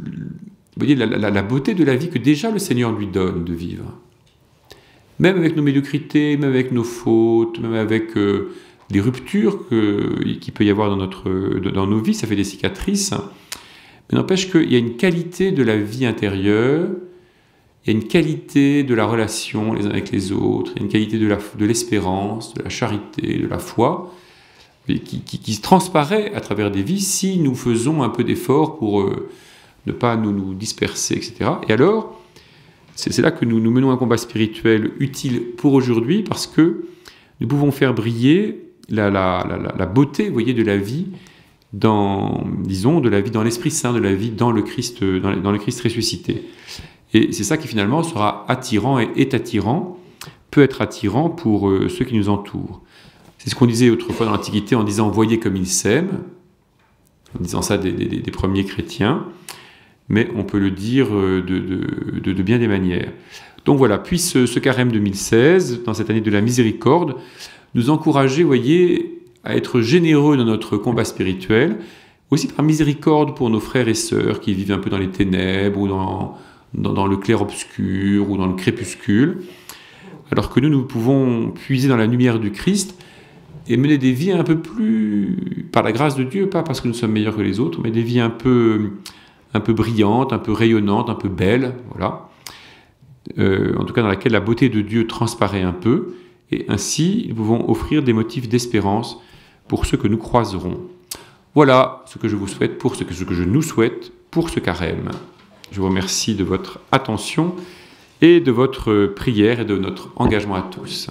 voyez, la beauté de la vie que déjà le Seigneur lui donne de vivre. Même avec nos médiocrités, même avec nos fautes, même avec des ruptures qu'il peut y avoir dans nos vies, ça fait des cicatrices, mais n'empêche qu'il y a une qualité de la vie intérieure, il y a une qualité de la relation les uns avec les autres, il y a une qualité de l'espérance, de la charité, de la foi, qui se transparaît à travers des vies si nous faisons un peu d'effort pour ne pas nous disperser, etc. Et alors, c'est là que nous menons un combat spirituel utile pour aujourd'hui, parce que nous pouvons faire briller la beauté, vous voyez, de la vie de la vie dans l'Esprit Saint, de la vie dans le Christ, dans le Christ ressuscité. Et c'est ça qui finalement sera attirant et est attirant, peut être attirant pour ceux qui nous entourent. C'est ce qu'on disait autrefois dans l'Antiquité en disant « voyez comme ils s'aiment », en disant ça des premiers chrétiens, mais on peut le dire de bien des manières. Donc voilà, puisse ce carême 2016, dans cette année de la miséricorde, nous encourager, voyez, à être généreux dans notre combat spirituel, aussi par miséricorde pour nos frères et sœurs qui vivent un peu dans les ténèbres ou dans le clair-obscur ou dans le crépuscule, alors que nous pouvons puiser dans la lumière du Christ et mener des vies un peu plus, par la grâce de Dieu, pas parce que nous sommes meilleurs que les autres, mais des vies un peu brillantes, un peu rayonnantes, un peu belles, voilà. En tout cas dans laquelle la beauté de Dieu transparaît un peu, et ainsi nous pouvons offrir des motifs d'espérance pour ceux que nous croiserons. Voilà ce que je vous souhaite, ce que je nous souhaite pour ce carême. Je vous remercie de votre attention et de votre prière et de notre engagement à tous.